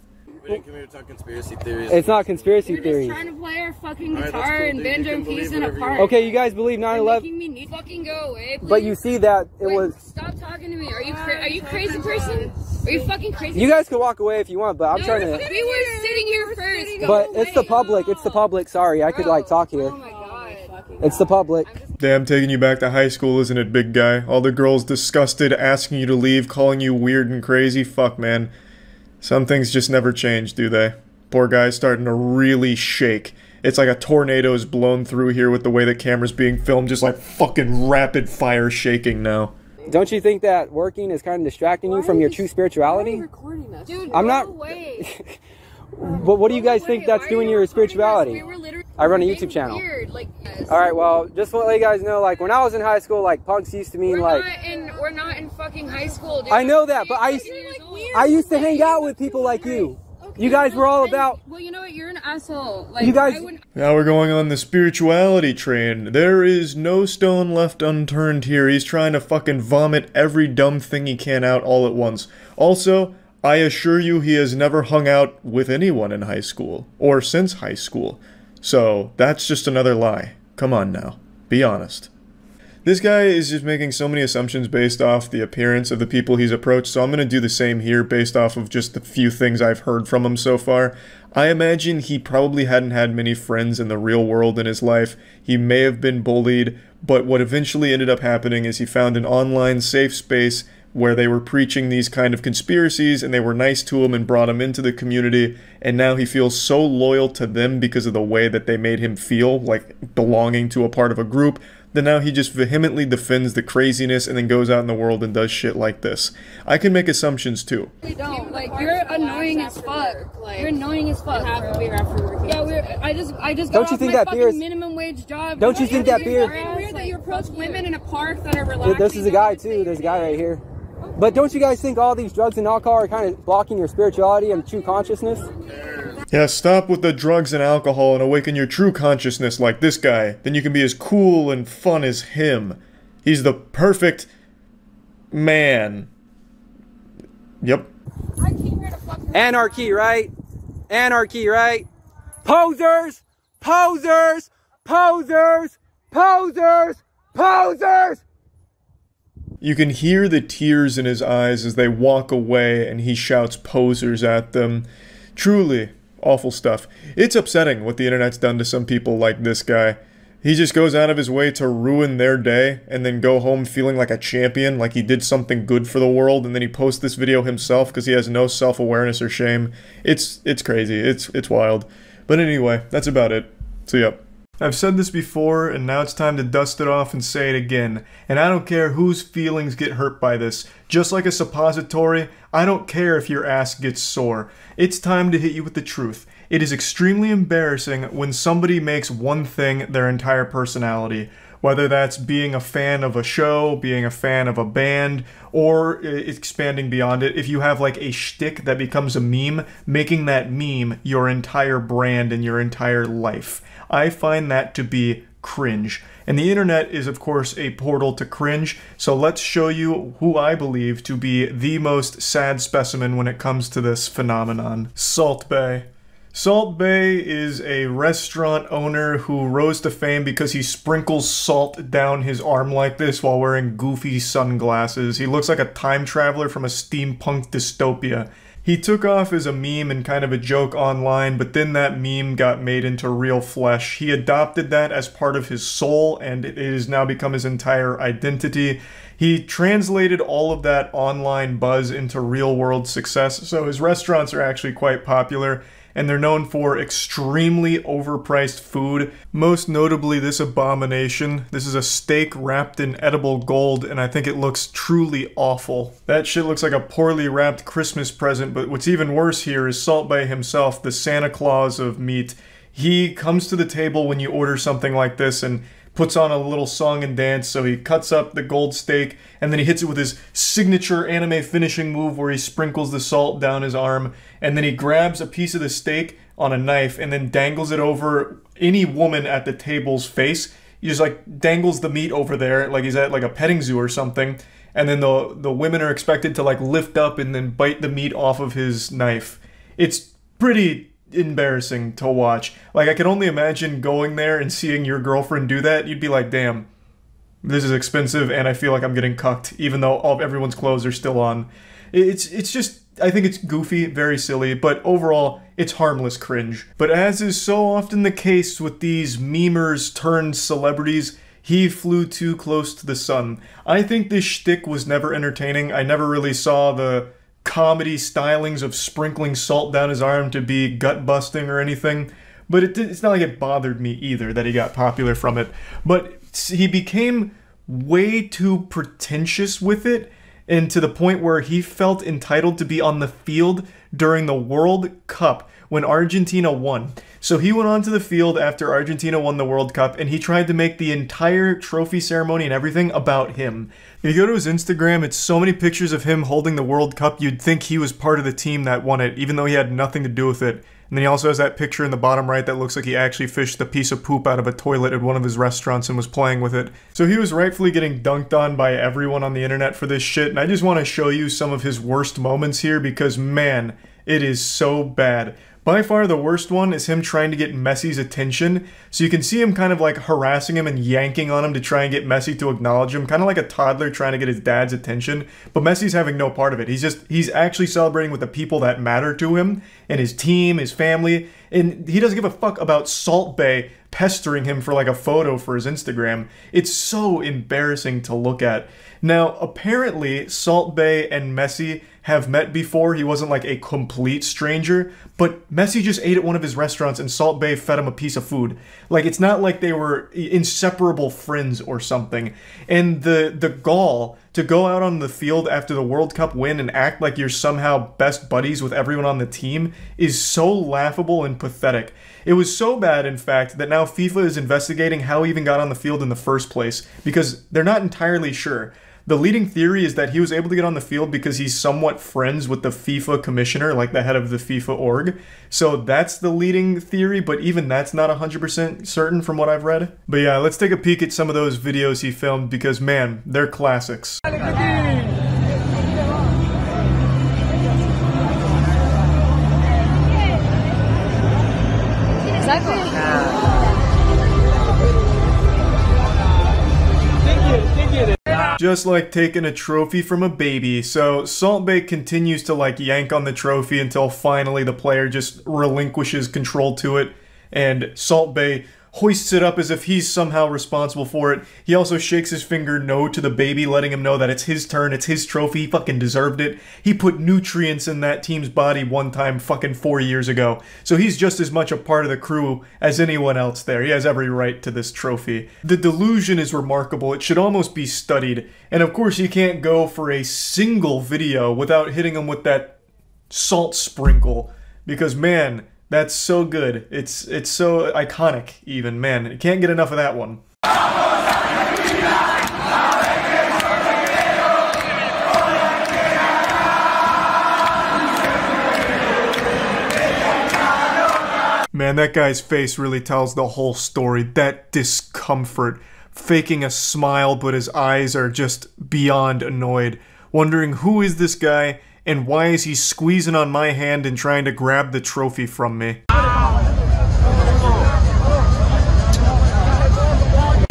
We didn't come here to talk conspiracy theories. It's not conspiracy We're theories. just trying to play our fucking guitar and banjo and keys in a park. Okay, you guys believe 9/11? Making me need fucking go away, please. But you see that it was... Stop talking to me. Are you crazy person? Are you fucking crazy? You guys can walk away if you want, but I'm No, trying to... We were sitting here first. But it's the public. It's the public. Sorry, I could like talk here. Oh my god. It's the public. Damn, taking you back to high school, isn't it, big guy? All the girls disgusted, asking you to leave, calling you weird and crazy. Fuck, man. Some things just never change, do they? Poor guy's starting to really shake. It's like a tornado's blown through here with the way the camera's being filmed, just like fucking rapid fire shaking now. Don't you think that working is kind of distracting you from your true spirituality? Dude, I'm not... But what do you guys think that's doing your spirituality? I run a YouTube channel. Alright, well, just to let you guys know, like, when I was in high school, like, punks used to mean, like... We're not in fucking high school, dude. I know that, but I used to hang out with people like you. You guys were all about... Well, you know what? You're an asshole. Like, you guys... Now we're going on the spirituality train. There is no stone left unturned here. He's trying to fucking vomit every dumb thing he can out all at once. Also, I assure you he has never hung out with anyone in high school. Or since high school. So, that's just another lie. Come on now. Be honest. This guy is just making so many assumptions based off the appearance of the people he's approached, so I'm going to do the same here based off of just the few things I've heard from him so far. I imagine he probably hadn't had many friends in the real world in his life. He may have been bullied, but what eventually ended up happening is he found an online safe space where they were preaching these kind of conspiracies and they were nice to him and brought him into the community, and now he feels so loyal to them because of the way that they made him feel, like belonging to a part of a group, then now he just vehemently defends the craziness and then goes out in the world and does shit like this. I can make assumptions too. You don't. Like, you're annoying as fuck. You're annoying as fuck. Have a beer after work. Yeah, I just got don't you off think my that beer is minimum wage job. Don't you think that beer is weird that you approach women in a park that are relaxing? This is a guy too. There's a guy right here. But don't you guys think all these drugs and alcohol are kind of blocking your spirituality and true consciousness? Yeah, stop with the drugs and alcohol and awaken your true consciousness like this guy. Then you can be as cool and fun as him. He's the perfect man. Yep. Anarchy, right? Anarchy, right? Posers! Posers! Posers! Posers! Posers! You can hear the tears in his eyes as they walk away and he shouts posers at them. Truly, awful stuff. It's upsetting what the internet's done to some people like this guy. He just goes out of his way to ruin their day and then go home feeling like a champion, like he did something good for the world, and then he posts this video himself because he has no self-awareness or shame. It's crazy. It's wild. But anyway, that's about it. So yep. I've said this before, and now it's time to dust it off and say it again. And I don't care whose feelings get hurt by this. Just like a suppository, I don't care if your ass gets sore. It's time to hit you with the truth. It is extremely embarrassing when somebody makes one thing their entire personality. Whether that's being a fan of a show, being a fan of a band, or expanding beyond it. If you have like a shtick that becomes a meme, making that meme your entire brand and your entire life. I find that to be cringe. And the internet is of course a portal to cringe, so let's show you who I believe to be the most sad specimen when it comes to this phenomenon. Salt Bae. Salt Bae is a restaurant owner who rose to fame because he sprinkles salt down his arm like this while wearing goofy sunglasses. He looks like a time traveler from a steampunk dystopia. He took off as a meme and kind of a joke online, but then that meme got made into real flesh. He adopted that as part of his soul, and it has now become his entire identity. He translated all of that online buzz into real-world success, so his restaurants are actually quite popular. and they're known for extremely overpriced food, most notably this abomination. This is a steak wrapped in edible gold, and I think it looks truly awful. That shit looks like a poorly wrapped Christmas present, but what's even worse here is Salt Bae himself, the Santa Claus of meat. He comes to the table when you order something like this and puts on a little song and dance. So he cuts up the gold steak and then he hits it with his signature anime finishing move where he sprinkles the salt down his arm, and then he grabs a piece of the steak on a knife and then dangles it over any woman at the table's face. He just like dangles the meat over there like he's at like a petting zoo or something, and then the women are expected to like lift up and then bite the meat off of his knife. It's pretty embarrassing to watch. Like, I can only imagine going there and seeing your girlfriend do that. You'd be like, damn, this is expensive and I feel like I'm getting cucked, even though everyone's clothes are still on. It's just, I think it's goofy, very silly, but overall, it's harmless cringe. But as is so often the case with these memers turned celebrities, he flew too close to the sun. I think this shtick was never entertaining. I never really saw the comedy stylings of sprinkling salt down his arm to be gut-busting or anything, but it's not like it bothered me either that he got popular from it. But he became way too pretentious with it, and to the point where he felt entitled to be on the field during the World Cup when Argentina won. So he went onto the field after Argentina won the World Cup, and he tried to make the entire trophy ceremony and everything about him. If you go to his Instagram, it's so many pictures of him holding the World Cup, you'd think he was part of the team that won it, even though he had nothing to do with it. And then he also has that picture in the bottom right that looks like he actually fished a piece of poop out of a toilet at one of his restaurants and was playing with it. So he was rightfully getting dunked on by everyone on the internet for this shit, and I just want to show you some of his worst moments here because, man, it is so bad. By far the worst one is him trying to get Messi's attention. So you can see him kind of like harassing him and yanking on him to try and get Messi to acknowledge him. Kind of like a toddler trying to get his dad's attention. But Messi's having no part of it. He's actually celebrating with the people that matter to him. And his team, his family. And he doesn't give a fuck about Salt Bae pestering him for like a photo for his Instagram. It's so embarrassing to look at. Now, apparently, Salt Bae and Messi have met before. He wasn't like a complete stranger, but Messi just ate at one of his restaurants and Salt Bae fed him a piece of food. Like, it's not like they were inseparable friends or something. And the gall to go out on the field after the World Cup win and act like you're somehow best buddies with everyone on the team is so laughable and pathetic. It was so bad, in fact, that now FIFA is investigating how he even got on the field in the first place, because they're not entirely sure. The leading theory is that he was able to get on the field because he's somewhat friends with the FIFA commissioner, like the head of the FIFA org. So that's the leading theory, but even that's not 100% certain from what I've read. But yeah, let's take a peek at some of those videos he filmed because, man, they're classics. Just like taking a trophy from a baby. So Salt Bae continues to like yank on the trophy until finally the player just relinquishes control to it, and Salt Bae hoists it up as if he's somehow responsible for it. He also shakes his finger no to the baby, letting him know that it's his turn, it's his trophy, he fucking deserved it. He put nutrients in that team's body one time fucking 4 years ago. So he's just as much a part of the crew as anyone else there. He has every right to this trophy. The delusion is remarkable. It should almost be studied. And of course you can't go for a single video without hitting him with that salt sprinkle. Because, man, that's so good. It's so iconic, even. Man, you can't get enough of that one. Man, that guy's face really tells the whole story. That discomfort. Faking a smile, but his eyes are just beyond annoyed. Wondering who is this guy? And why is he squeezing on my hand and trying to grab the trophy from me?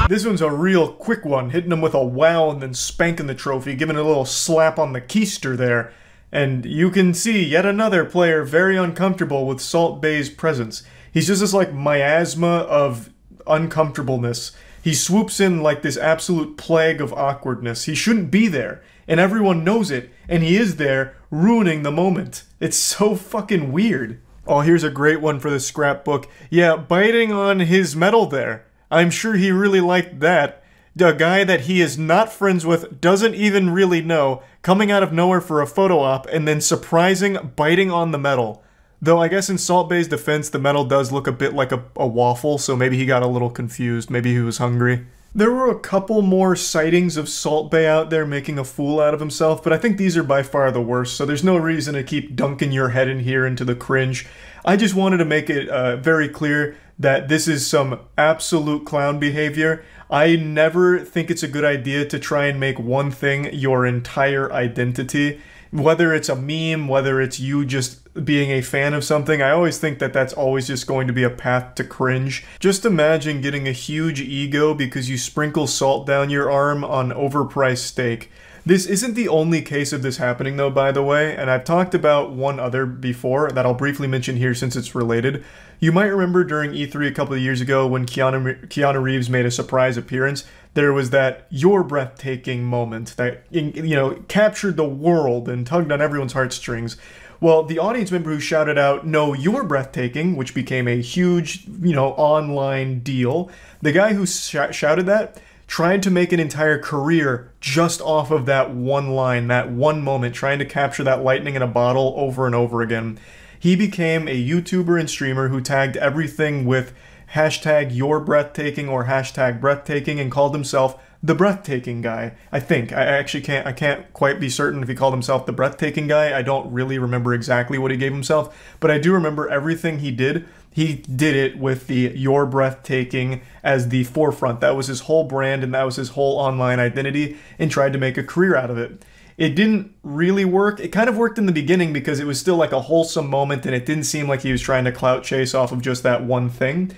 This one's a real quick one, hitting him with a wow and then spanking the trophy, giving it a little slap on the keister there. And you can see yet another player very uncomfortable with Salt Bae's presence. He's just this like miasma of uncomfortableness. He swoops in like this absolute plague of awkwardness. He shouldn't be there, and everyone knows it, and he is there, ruining the moment. It's so fucking weird. Oh, here's a great one for the scrapbook. Yeah, biting on his medal there. I'm sure he really liked that. A guy that he is not friends with, doesn't even really know, coming out of nowhere for a photo op, and then surprising biting on the medal. Though I guess in Salt Bae's defense, the medal does look a bit like a waffle, so maybe he got a little confused. Maybe he was hungry. There were a couple more sightings of Salt Bae out there making a fool out of himself, but I think these are by far the worst, so there's no reason to keep dunking your head in here into the cringe. I just wanted to make it very clear that this is some absolute clown behavior. I never think it's a good idea to try and make one thing your entire identity. Whether it's a meme, whether it's you just being a fan of something, I always think that that's always just going to be a path to cringe. Just imagine getting a huge ego because you sprinkle salt down your arm on overpriced steak. This isn't the only case of this happening though, by the way, and I've talked about one other before that I'll briefly mention here since it's related. You might remember during E3 a couple of years ago when Keanu Reeves made a surprise appearance, there was that "you're breathtaking" moment that, you know, captured the world and tugged on everyone's heartstrings. Well, the audience member who shouted out, "No, you're breathtaking," which became a huge, you know, online deal, the guy who shouted that tried to make an entire career just off of that one line, that one moment, trying to capture that lightning in a bottle over and over again. He became a YouTuber and streamer who tagged everything with hashtag "you're breathtaking" or hashtag breathtaking and called himself the breathtaking guy. I think. I actually can't quite be certain if he called himself the breathtaking guy. I don't really remember exactly what he gave himself, but I do remember everything he did. He did it with the "you're breathtaking" as the forefront. That was his whole brand and that was his whole online identity, and tried to make a career out of it. It didn't really work. It kind of worked in the beginning because it was still like a wholesome moment and it didn't seem like he was trying to clout chase off of just that one thing.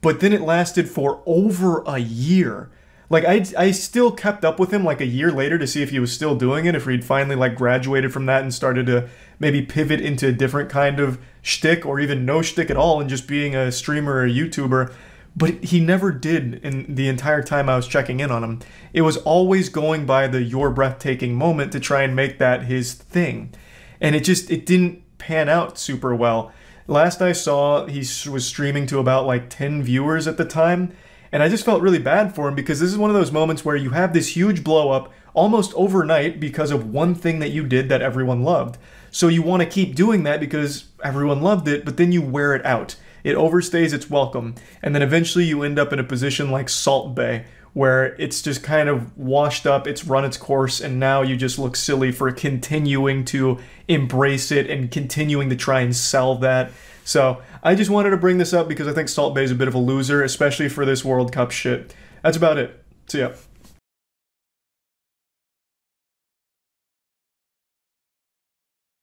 But then it lasted for over a year. Like, I still kept up with him like a year later to see if he was still doing it, if he'd finally like graduated from that and started to maybe pivot into a different kind of shtick or even no shtick at all and just being a streamer or a YouTuber. But he never did in the entire time I was checking in on him. It was always going by the "you're breathtaking" moment to try and make that his thing. And it didn't pan out super well. Last I saw, he was streaming to about like 10 viewers at the time. And I just felt really bad for him because this is one of those moments where you have this huge blow up almost overnight because of one thing that you did that everyone loved. So you want to keep doing that because everyone loved it, but then you wear it out. It overstays its welcome, and then eventually you end up in a position like Salt Bae, where it's just kind of washed up, it's run its course, and now you just look silly for continuing to embrace it and continuing to try and sell that. So I just wanted to bring this up because I think Salt Bae is a bit of a loser, especially for this World Cup shit. That's about it. See ya.